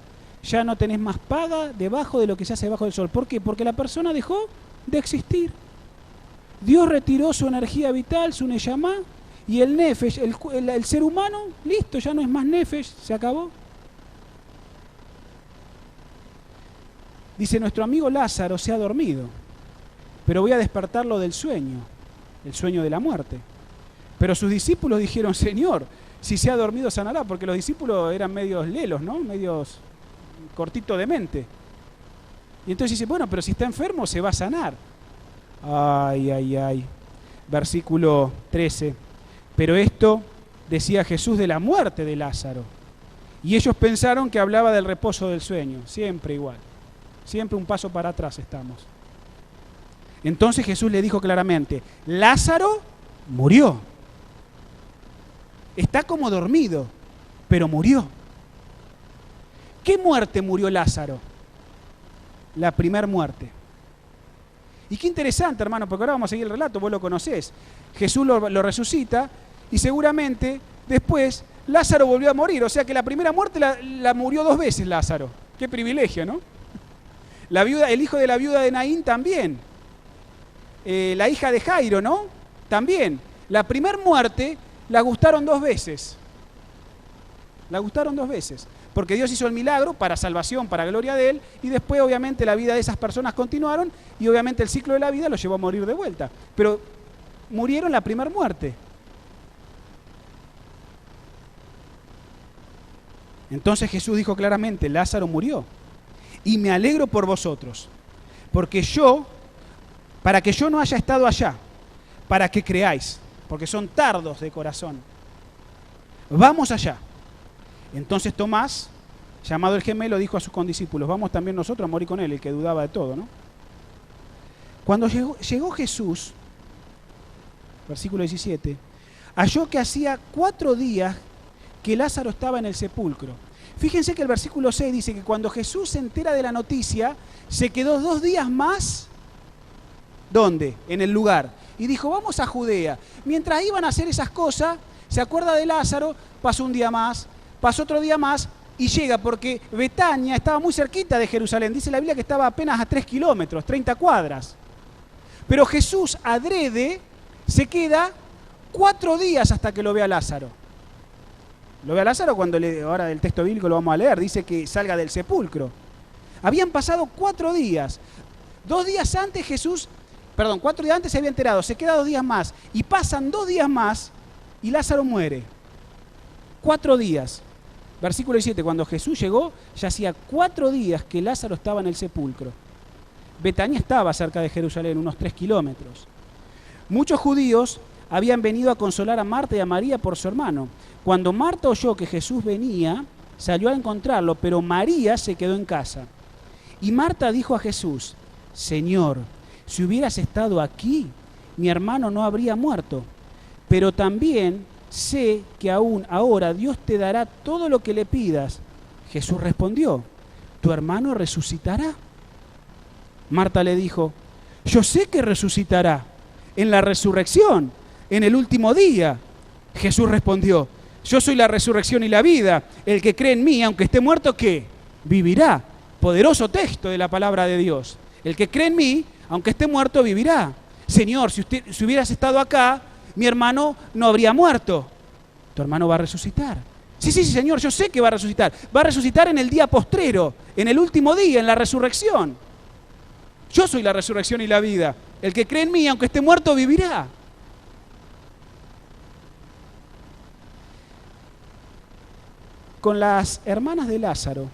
Ya no tenés más paga debajo de lo que se hace debajo del sol. ¿Por qué? Porque la persona dejó de existir. Dios retiró su energía vital, su neyamá, y el nefesh, el ser humano, listo, ya no es más nefesh, se acabó. Dice, nuestro amigo Lázaro se ha dormido, pero voy a despertarlo del sueño, el sueño de la muerte. Pero sus discípulos dijeron, Señor, si se ha dormido sanará, porque los discípulos eran medios lelos, ¿no? Medios cortitos de mente. Y entonces dice, bueno, pero si está enfermo se va a sanar. Ay, ay, ay. Versículo 13. Pero esto decía Jesús de la muerte de Lázaro. Y ellos pensaron que hablaba del reposo del sueño. Siempre igual. Siempre un paso para atrás estamos. Entonces Jesús le dijo claramente, Lázaro murió. Está como dormido, pero murió. ¿Qué muerte murió Lázaro? La primer muerte. Y qué interesante, hermano, porque ahora vamos a seguir el relato, vos lo conocés. Jesús lo resucita y seguramente después Lázaro volvió a morir. O sea que la primera muerte la murió 2 veces Lázaro. Qué privilegio, ¿no? El hijo de la viuda de Naín también. La hija de Jairo, ¿no? También. La primera muerte la gustaron 2 veces. La gustaron 2 veces. Porque Dios hizo el milagro para salvación, para gloria de Él, y después obviamente la vida de esas personas continuaron, y obviamente el ciclo de la vida los llevó a morir de vuelta. Pero murieron la primera muerte. Entonces Jesús dijo claramente, Lázaro murió, y me alegro por vosotros, porque para que yo no haya estado allá, para que creáis, porque son tardos de corazón. Vamos allá. Entonces Tomás, llamado el gemelo, dijo a sus condiscípulos, vamos también nosotros a morir con él, el que dudaba de todo, ¿no? Cuando llegó Jesús, versículo 17, halló que hacía 4 días que Lázaro estaba en el sepulcro. Fíjense que el versículo 6 dice que cuando Jesús se entera de la noticia, se quedó 2 días más, ¿dónde? En el lugar. Y dijo, vamos a Judea. Mientras iban a hacer esas cosas, se acuerda de Lázaro, pasó un día más, pasó otro día más y llega, porque Betania estaba muy cerquita de Jerusalén. Dice la Biblia que estaba apenas a 3 kilómetros, 30 cuadras. Pero Jesús, adrede, se queda 4 días hasta que lo vea Lázaro. Lo ve a Lázaro cuando, ahora el texto bíblico lo vamos a leer, dice que salga del sepulcro. Habían pasado 4 días. 2 días antes 4 días antes se había enterado, se queda 2 días más. Y pasan 2 días más y Lázaro muere. 4 días. Versículo 17, cuando Jesús llegó, ya hacía 4 días que Lázaro estaba en el sepulcro. Betania estaba cerca de Jerusalén, unos 3 kilómetros. Muchos judíos habían venido a consolar a Marta y a María por su hermano. Cuando Marta oyó que Jesús venía, salió a encontrarlo, pero María se quedó en casa. Y Marta dijo a Jesús, Señor, si hubieras estado aquí, mi hermano no habría muerto. Pero también sé que aún ahora Dios te dará todo lo que le pidas. Jesús respondió, ¿tu hermano resucitará? Marta le dijo, yo sé que resucitará en la resurrección, en el último día. Jesús respondió, yo soy la resurrección y la vida. El que cree en mí, aunque esté muerto, ¿qué? Vivirá. Poderoso texto de la palabra de Dios. El que cree en mí, aunque esté muerto, vivirá. Señor, si hubieras estado acá, mi hermano no habría muerto. Tu hermano va a resucitar. Sí, Señor, yo sé que va a resucitar. Va a resucitar en el día postrero, en el último día, en la resurrección. Yo soy la resurrección y la vida. El que cree en mí, aunque esté muerto, vivirá. Con las hermanas de Lázaro,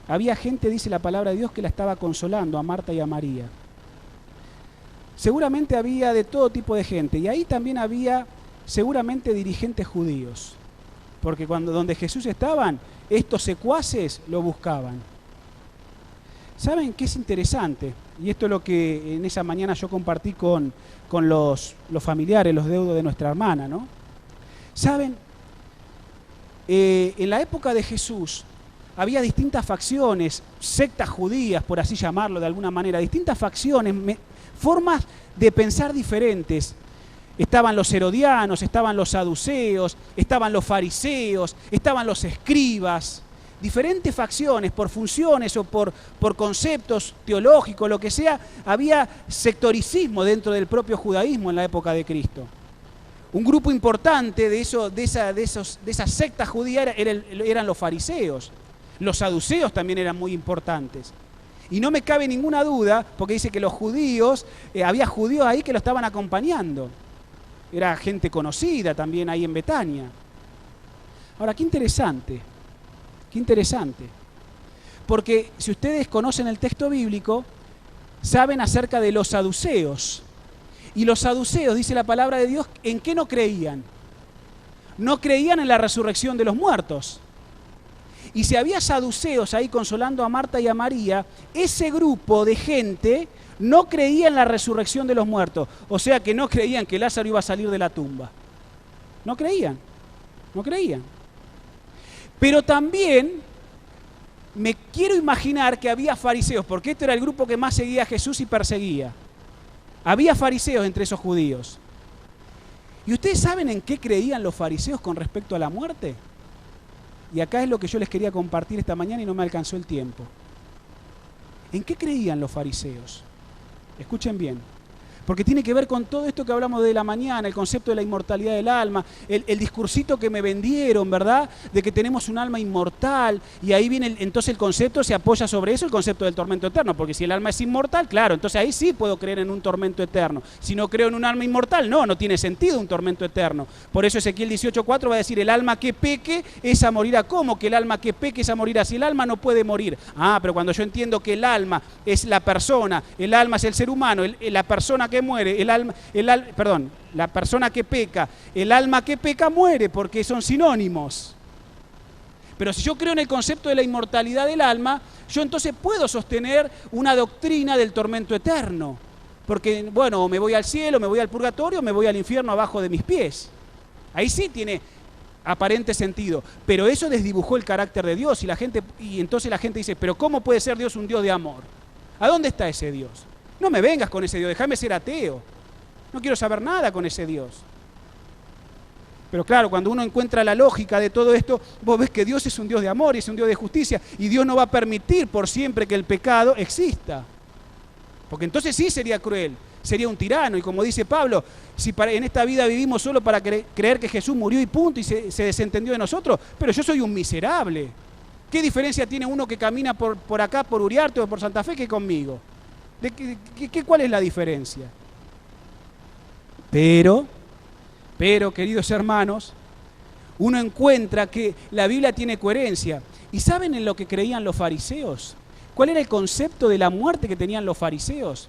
había gente, dice la palabra de Dios, que la estaba consolando a Marta y a María. Seguramente había de todo tipo de gente, y ahí también había seguramente dirigentes judíos, porque donde Jesús estaban, estos secuaces lo buscaban. ¿Saben qué es interesante? Y esto es lo que en esa mañana yo compartí con los familiares, los deudos de nuestra hermana, ¿no? ¿Saben? En la época de Jesús había distintas facciones, sectas judías, por así llamarlo de alguna manera, distintas facciones, formas de pensar diferentes. Estaban los herodianos, estaban los saduceos, estaban los fariseos, estaban los escribas. diferentes facciones, por funciones o por conceptos teológicos, lo que sea, había sectoricismo dentro del propio judaísmo en la época de Cristo. Un grupo importante de esas sectas judías eran los fariseos. Los saduceos también eran muy importantes. Y no me cabe ninguna duda, porque dice que los judíos, había judíos ahí que lo estaban acompañando. Era gente conocida también ahí en Betania. Ahora, qué interesante, porque si ustedes conocen el texto bíblico, saben acerca de los saduceos. Y los saduceos, dice la palabra de Dios, ¿en qué no creían? No creían en la resurrección de los muertos. Y si había saduceos ahí consolando a Marta y a María, ese grupo de gente no creía en la resurrección de los muertos. O sea que no creían que Lázaro iba a salir de la tumba. No creían. Pero también me quiero imaginar que había fariseos, porque este era el grupo que más seguía a Jesús y perseguía. Había fariseos entre esos judíos. ¿Y ustedes saben en qué creían los fariseos con respecto a la muerte? Y acá es lo que yo les quería compartir esta mañana y no me alcanzó el tiempo. ¿En qué creían los fariseos? Escuchen bien. Porque tiene que ver con todo esto que hablamos de la mañana, el concepto de la inmortalidad del alma, el discursito que me vendieron, ¿verdad? De que tenemos un alma inmortal, y ahí viene, entonces el concepto se apoya sobre eso, el concepto del tormento eterno, porque si el alma es inmortal, claro, entonces ahí sí puedo creer en un tormento eterno. Si no creo en un alma inmortal, no tiene sentido un tormento eterno. Por eso Ezequiel 18:4 va a decir, el alma que peque, esa morirá. ¿Cómo que el alma que peque, esa morirá? Si el alma no puede morir. Pero cuando yo entiendo que el alma es la persona, el alma es el ser humano, la persona que muere, la persona que peca, el alma que peca muere, porque son sinónimos. Pero si yo creo en el concepto de la inmortalidad del alma, yo entonces puedo sostener una doctrina del tormento eterno. Porque, bueno, me voy al cielo, me voy al purgatorio, me voy al infierno abajo de mis pies. Ahí sí tiene aparente sentido. Pero eso desdibujó el carácter de Dios y entonces la gente dice, pero ¿cómo puede ser Dios un Dios de amor? ¿A dónde está ese Dios? No me vengas con ese Dios, déjame ser ateo. No quiero saber nada con ese Dios. Pero claro, cuando uno encuentra la lógica de todo esto, vos ves que Dios es un Dios de amor y es un Dios de justicia, y Dios no va a permitir por siempre que el pecado exista. Porque entonces sí sería cruel, sería un tirano, y como dice Pablo, si en esta vida vivimos solo para creer que Jesús murió y punto, y se desentendió de nosotros, pero yo soy un miserable. ¿Qué diferencia tiene uno que camina por acá, por Uriarte o por Santa Fe, que conmigo? ¿Cuál es la diferencia? Pero, queridos hermanos, uno encuentra que la Biblia tiene coherencia. ¿Y saben en lo que creían los fariseos? ¿Cuál era el concepto de la muerte que tenían los fariseos?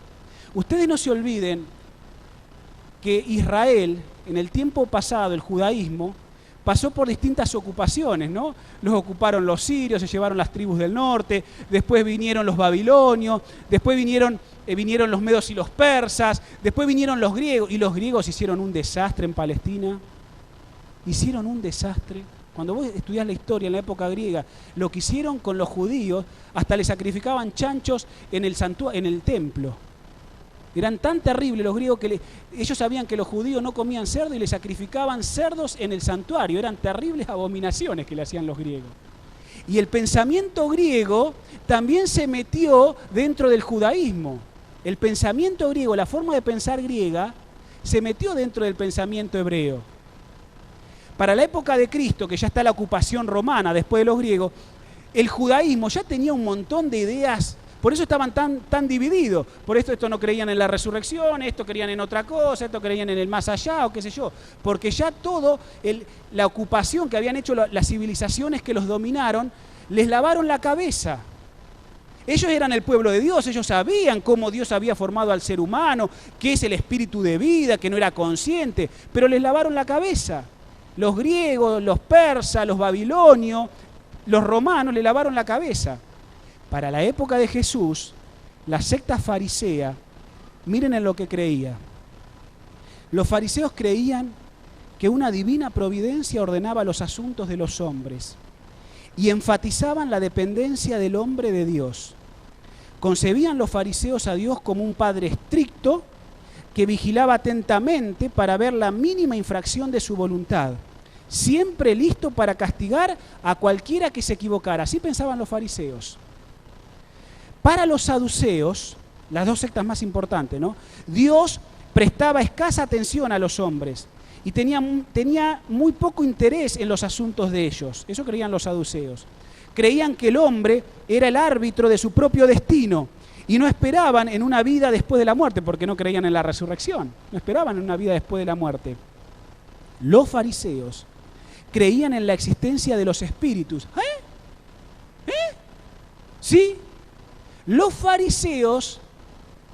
Ustedes no se olviden que Israel, en el tiempo pasado, el judaísmo, pasó por distintas ocupaciones, ¿no? Los ocuparon los sirios, se llevaron las tribus del norte, después vinieron los babilonios, después vinieron los medos y los persas, después vinieron los griegos, y los griegos hicieron un desastre en Palestina. Hicieron un desastre. Cuando vos estudiás la historia en la época griega, lo que hicieron con los judíos, hasta les sacrificaban chanchos en el templo. Eran tan terribles los griegos que ellos sabían que los judíos no comían cerdo y les sacrificaban cerdos en el santuario. Eran terribles abominaciones que le hacían los griegos. Y el pensamiento griego también se metió dentro del judaísmo. El pensamiento griego, la forma de pensar griega, se metió dentro del pensamiento hebreo. Para la época de Cristo, que ya está la ocupación romana después de los griegos, el judaísmo ya tenía un montón de ideas. Por eso estaban tan divididos. Por esto no creían en la resurrección, esto creían en otra cosa, esto creían en el más allá o qué sé yo. Porque ya la ocupación que habían hecho las civilizaciones que los dominaron, les lavaron la cabeza. Ellos eran el pueblo de Dios, ellos sabían cómo Dios había formado al ser humano, qué es el espíritu de vida, que no era consciente, pero les lavaron la cabeza. Los griegos, los persas, los babilonios, los romanos le lavaron la cabeza. Para la época de Jesús, la secta farisea, miren en lo que creía. Los fariseos creían que una divina providencia ordenaba los asuntos de los hombres y enfatizaban la dependencia del hombre de Dios. Concebían los fariseos a Dios como un padre estricto que vigilaba atentamente para ver la mínima infracción de su voluntad. siempre listo para castigar a cualquiera que se equivocara. Así pensaban los fariseos. Para los saduceos, las dos sectas más importantes, ¿no? Dios prestaba escasa atención a los hombres y tenía muy poco interés en los asuntos de ellos. Eso creían los saduceos. Creían que el hombre era el árbitro de su propio destino y no esperaban en una vida después de la muerte, porque no creían en la resurrección. No esperaban en una vida después de la muerte. Los fariseos creían en la existencia de los espíritus. ¿Sí? Los fariseos,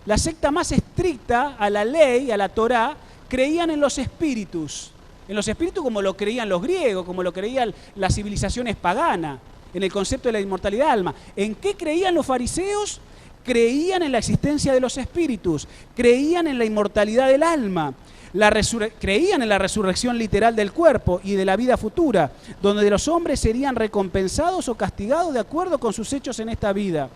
la secta más estricta a la ley, a la Torá, creían en los espíritus. En los espíritus como lo creían los griegos, como lo creían las civilizaciones paganas, en el concepto de la inmortalidad del alma. ¿En qué creían los fariseos? Creían en la existencia de los espíritus, creían en la inmortalidad del alma, creían en la resurrección literal del cuerpo y de la vida futura, donde los hombres serían recompensados o castigados de acuerdo con sus hechos en esta vida.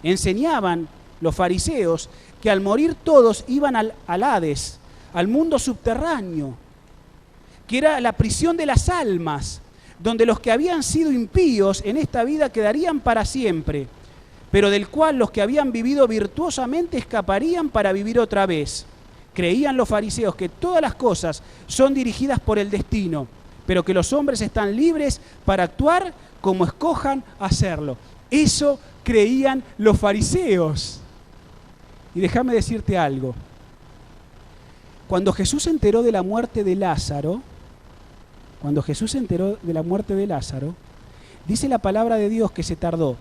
Enseñaban los fariseos que al morir todos iban al Hades, al mundo subterráneo, que era la prisión de las almas, donde los que habían sido impíos en esta vida quedarían para siempre, pero del cual los que habían vivido virtuosamente escaparían para vivir otra vez. Creían los fariseos que todas las cosas son dirigidas por el destino, pero que los hombres están libres para actuar como escojan hacerlo. Eso creían los fariseos. Y déjame decirte algo. Cuando Jesús se enteró de la muerte de Lázaro, dice la palabra de Dios que se tardó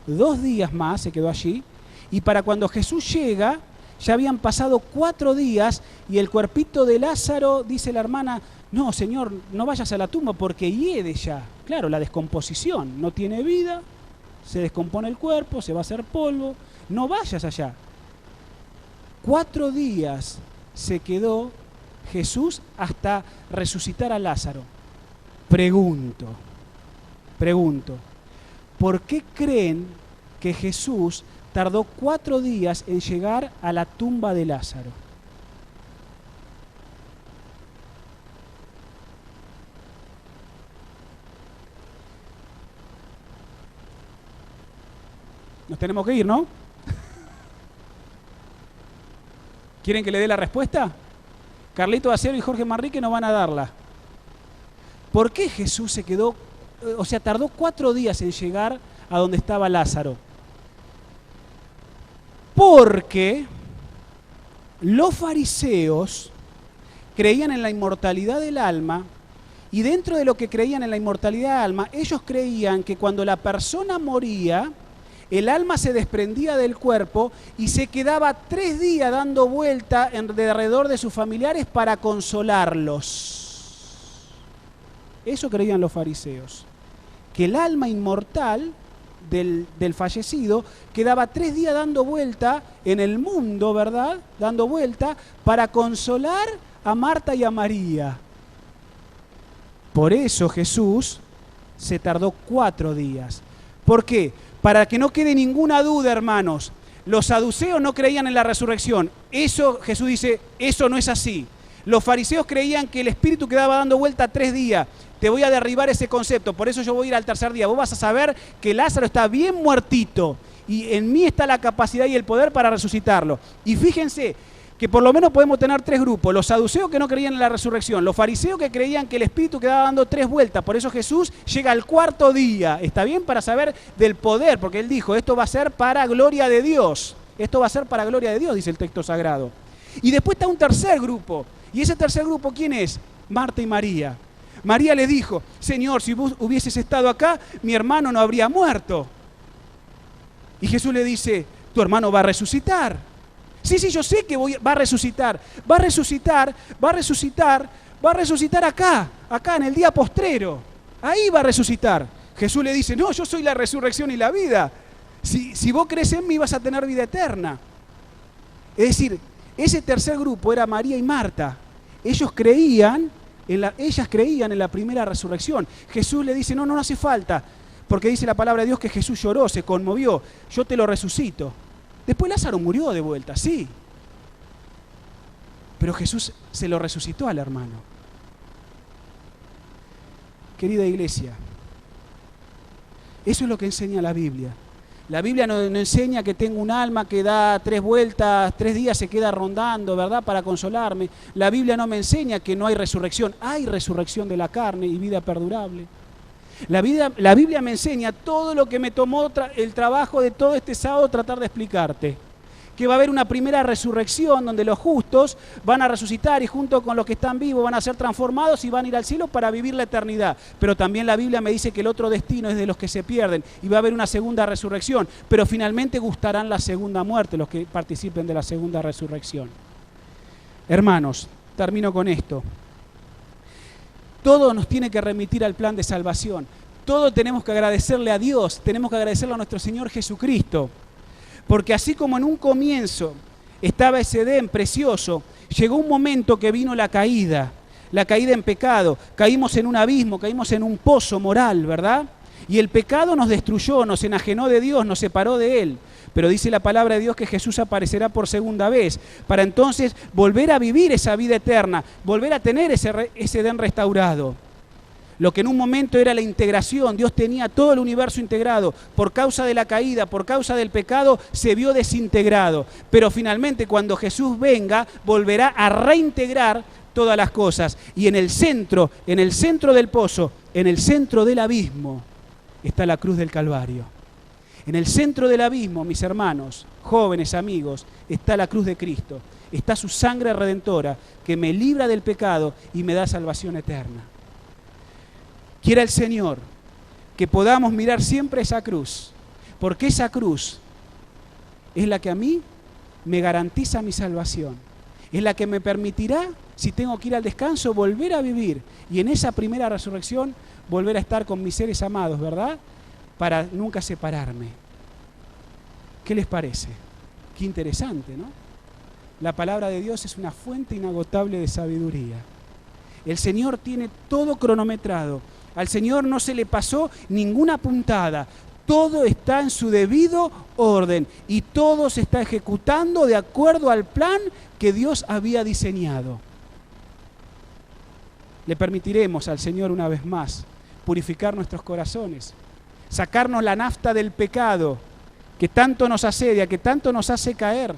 2 días más, se quedó allí, y para cuando Jesús llega, ya habían pasado 4 días, y el cuerpito de Lázaro, dice la hermana, no, Señor, no vayas a la tumba porque hiede ya. Claro, la descomposición, no tiene vida, se descompone el cuerpo, se va a hacer polvo, no vayas allá. 4 días se quedó Jesús hasta resucitar a Lázaro. Pregunto, ¿por qué creen que Jesús tardó 4 días en llegar a la tumba de Lázaro? Nos tenemos que ir, ¿no? ¿Quieren que le dé la respuesta? Carlito Acero y Jorge Manrique no van a darla. ¿Por qué Jesús se quedó, tardó 4 días en llegar a donde estaba Lázaro? Porque los fariseos creían en la inmortalidad del alma, y dentro de lo que creían en la inmortalidad del alma, ellos creían que cuando la persona moría, el alma se desprendía del cuerpo y se quedaba 3 días dando vuelta alrededor de sus familiares para consolarlos. Eso creían los fariseos, que el alma inmortal del fallecido quedaba 3 días dando vuelta en el mundo, ¿verdad? Dando vuelta para consolar a Marta y a María. Por eso Jesús se tardó 4 días. ¿Por qué? Para que no quede ninguna duda, hermanos. Los saduceos no creían en la resurrección. Eso, Jesús dice, eso no es así. Los fariseos creían que el espíritu quedaba dando vuelta 3 días. Te voy a derribar ese concepto, por eso yo voy a ir al 3er día. Vos vas a saber que Lázaro está bien muertito y en mí está la capacidad y el poder para resucitarlo. Y fíjense que por lo menos podemos tener 3 grupos. Los saduceos que no creían en la resurrección, los fariseos que creían que el espíritu quedaba dando 3 vueltas. Por eso Jesús llega al 4.º día. Está bien, para saber del poder, porque él dijo, esto va a ser para gloria de Dios. Esto va a ser para gloria de Dios, dice el texto sagrado. Y después está un 3er grupo. ¿Y ese 3er grupo quién es? Marta y María. María le dijo, Señor, si vos hubieses estado acá, mi hermano no habría muerto. Y Jesús le dice, tu hermano va a resucitar. Sí, yo sé que va a resucitar. Va a resucitar acá en el día postrero. Ahí va a resucitar. Jesús le dice, no, yo soy la resurrección y la vida. Si vos crees en mí vas a tener vida eterna. Es decir, ese 3er grupo era María y Marta. Ellas creían en la primera resurrección. Jesús le dice, no hace falta, porque dice la palabra de Dios que Jesús lloró, se conmovió, yo te lo resucito. Después Lázaro murió de vuelta, sí, pero Jesús se lo resucitó al hermano. querida iglesia. Eso es lo que enseña la Biblia. La Biblia no enseña que tengo un alma que da 3 vueltas, 3 días se queda rondando, ¿verdad?, para consolarme. La Biblia no me enseña que no hay resurrección. Hay resurrección de la carne y vida perdurable. La Biblia me enseña todo lo que me tomó el trabajo de todo este sábado tratar de explicarte. Que va a haber una primera resurrección donde los justos van a resucitar y junto con los que están vivos van a ser transformados y van a ir al cielo para vivir la eternidad. Pero también la Biblia me dice que el otro destino es de los que se pierden y va a haber una segunda resurrección. Pero finalmente gustarán la segunda muerte los que participen de la segunda resurrección. Hermanos, termino con esto. Todo nos tiene que remitir al plan de salvación. Todo tenemos que agradecerle a Dios, tenemos que agradecerle a nuestro Señor Jesucristo. Porque así como en un comienzo estaba ese Edén precioso, llegó un momento que vino la caída en pecado, caímos en un abismo, caímos en un pozo moral, ¿verdad? Y el pecado nos destruyó, nos enajenó de Dios, nos separó de Él. Pero dice la palabra de Dios que Jesús aparecerá por segunda vez, para entonces volver a vivir esa vida eterna, volver a tener ese Edén restaurado. Lo que en un momento era la integración, Dios tenía todo el universo integrado, por causa de la caída, por causa del pecado, se vio desintegrado. Pero finalmente cuando Jesús venga, volverá a reintegrar todas las cosas. Y en el centro del pozo, en el centro del abismo, está la cruz del Calvario. En el centro del abismo, mis hermanos, jóvenes, amigos, está la cruz de Cristo. Está su sangre redentora que me libra del pecado y me da salvación eterna. Quiera el Señor que podamos mirar siempre esa cruz, porque esa cruz es la que a mí me garantiza mi salvación. Es la que me permitirá, si tengo que ir al descanso, volver a vivir y en esa primera resurrección volver a estar con mis seres amados, ¿verdad?, para nunca separarme. ¿Qué les parece? Qué interesante, ¿no? La palabra de Dios es una fuente inagotable de sabiduría. El Señor tiene todo cronometrado. Al Señor no se le pasó ninguna puntada. Todo está en su debido orden y todo se está ejecutando de acuerdo al plan que Dios había diseñado. Le permitiremos al Señor una vez más purificar nuestros corazones, sacarnos la nafta del pecado que tanto nos asedia, que tanto nos hace caer,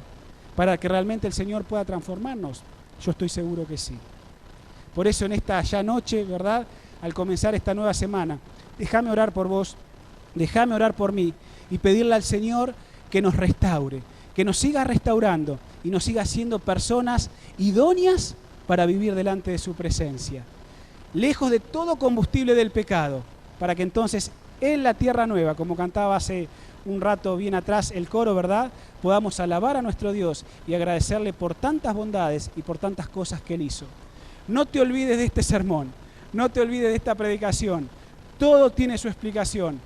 para que realmente el Señor pueda transformarnos. Yo estoy seguro que sí. Por eso en esta ya noche, ¿verdad?, al comenzar esta nueva semana, déjame orar por vos, déjame orar por mí y pedirle al Señor que nos restaure, que nos siga restaurando y nos siga haciendo personas idóneas para vivir delante de su presencia, lejos de todo combustible del pecado, para que entonces en la tierra nueva, como cantaba hace un rato bien atrás el coro, ¿verdad?, podamos alabar a nuestro Dios y agradecerle por tantas bondades y por tantas cosas que Él hizo. No te olvides de este sermón, no te olvides de esta predicación. Todo tiene su explicación,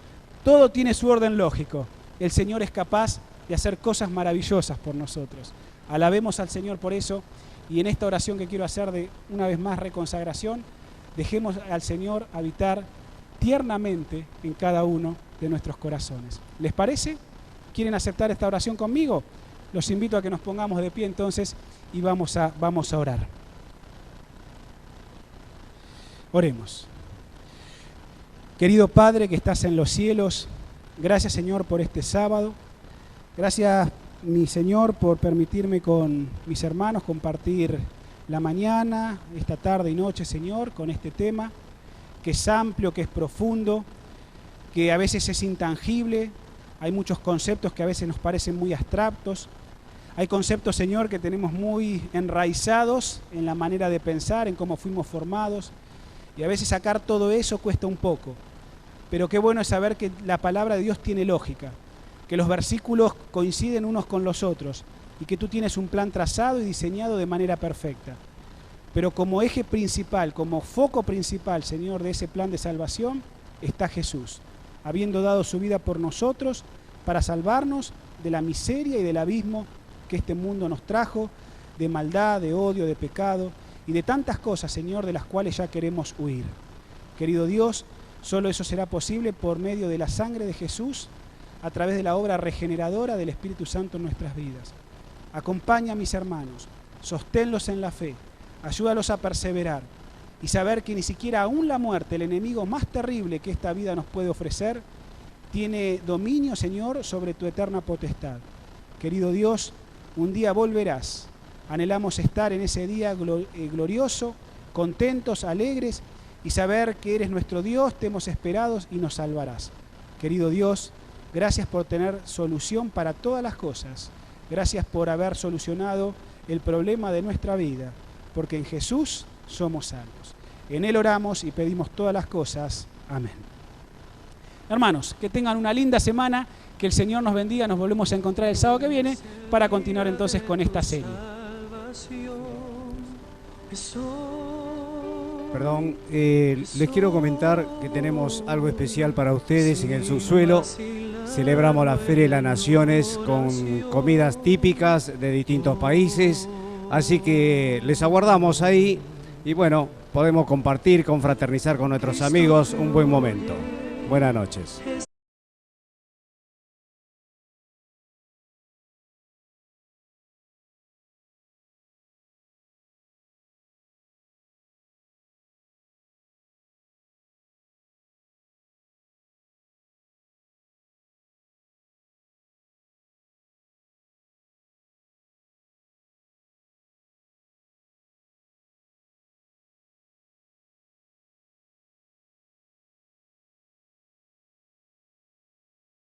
todo tiene su orden lógico. El Señor es capaz de hacer cosas maravillosas por nosotros. Alabemos al Señor por eso y en esta oración que quiero hacer de una vez más reconsagración, dejemos al Señor habitar tiernamente en cada uno de nuestros corazones. ¿Les parece? ¿Quieren aceptar esta oración conmigo? Los invito a que nos pongamos de pie entonces y vamos a orar. Oremos. Querido Padre que estás en los cielos, gracias Señor por este sábado. Gracias mi Señor por permitirme con mis hermanos compartir la mañana, esta tarde y noche, Señor, con este tema que es amplio, que es profundo, que a veces es intangible. Hay muchos conceptos que a veces nos parecen muy abstractos. Hay conceptos, Señor, que tenemos muy enraizados en la manera de pensar, en cómo fuimos formados. Y a veces sacar todo eso cuesta un poco. Pero qué bueno es saber que la palabra de Dios tiene lógica, que los versículos coinciden unos con los otros y que tú tienes un plan trazado y diseñado de manera perfecta. Pero como eje principal, como foco principal, Señor, de ese plan de salvación, está Jesús, habiendo dado su vida por nosotros para salvarnos de la miseria y del abismo que este mundo nos trajo, de maldad, de odio, de pecado y de tantas cosas, Señor, de las cuales ya queremos huir. Querido Dios, solo eso será posible por medio de la sangre de Jesús, a través de la obra regeneradora del Espíritu Santo en nuestras vidas. Acompaña a mis hermanos, sosténlos en la fe, ayúdalos a perseverar y saber que ni siquiera aún la muerte, el enemigo más terrible que esta vida nos puede ofrecer, tiene dominio, Señor, sobre tu eterna potestad. Querido Dios, un día volverás. Anhelamos estar en ese día glorioso, contentos, alegres, y saber que eres nuestro Dios, te hemos esperado y nos salvarás. Querido Dios, gracias por tener solución para todas las cosas. Gracias por haber solucionado el problema de nuestra vida, porque en Jesús somos salvos. En Él oramos y pedimos todas las cosas. Amén. Hermanos, que tengan una linda semana, que el Señor nos bendiga. Nos volvemos a encontrar el sábado que viene para continuar entonces con esta serie. Perdón, les quiero comentar que tenemos algo especial para ustedes en el subsuelo. Celebramos la Feria de las Naciones con comidas típicas de distintos países, así que les aguardamos ahí y bueno, podemos compartir, confraternizar con nuestros amigos un buen momento. Buenas noches.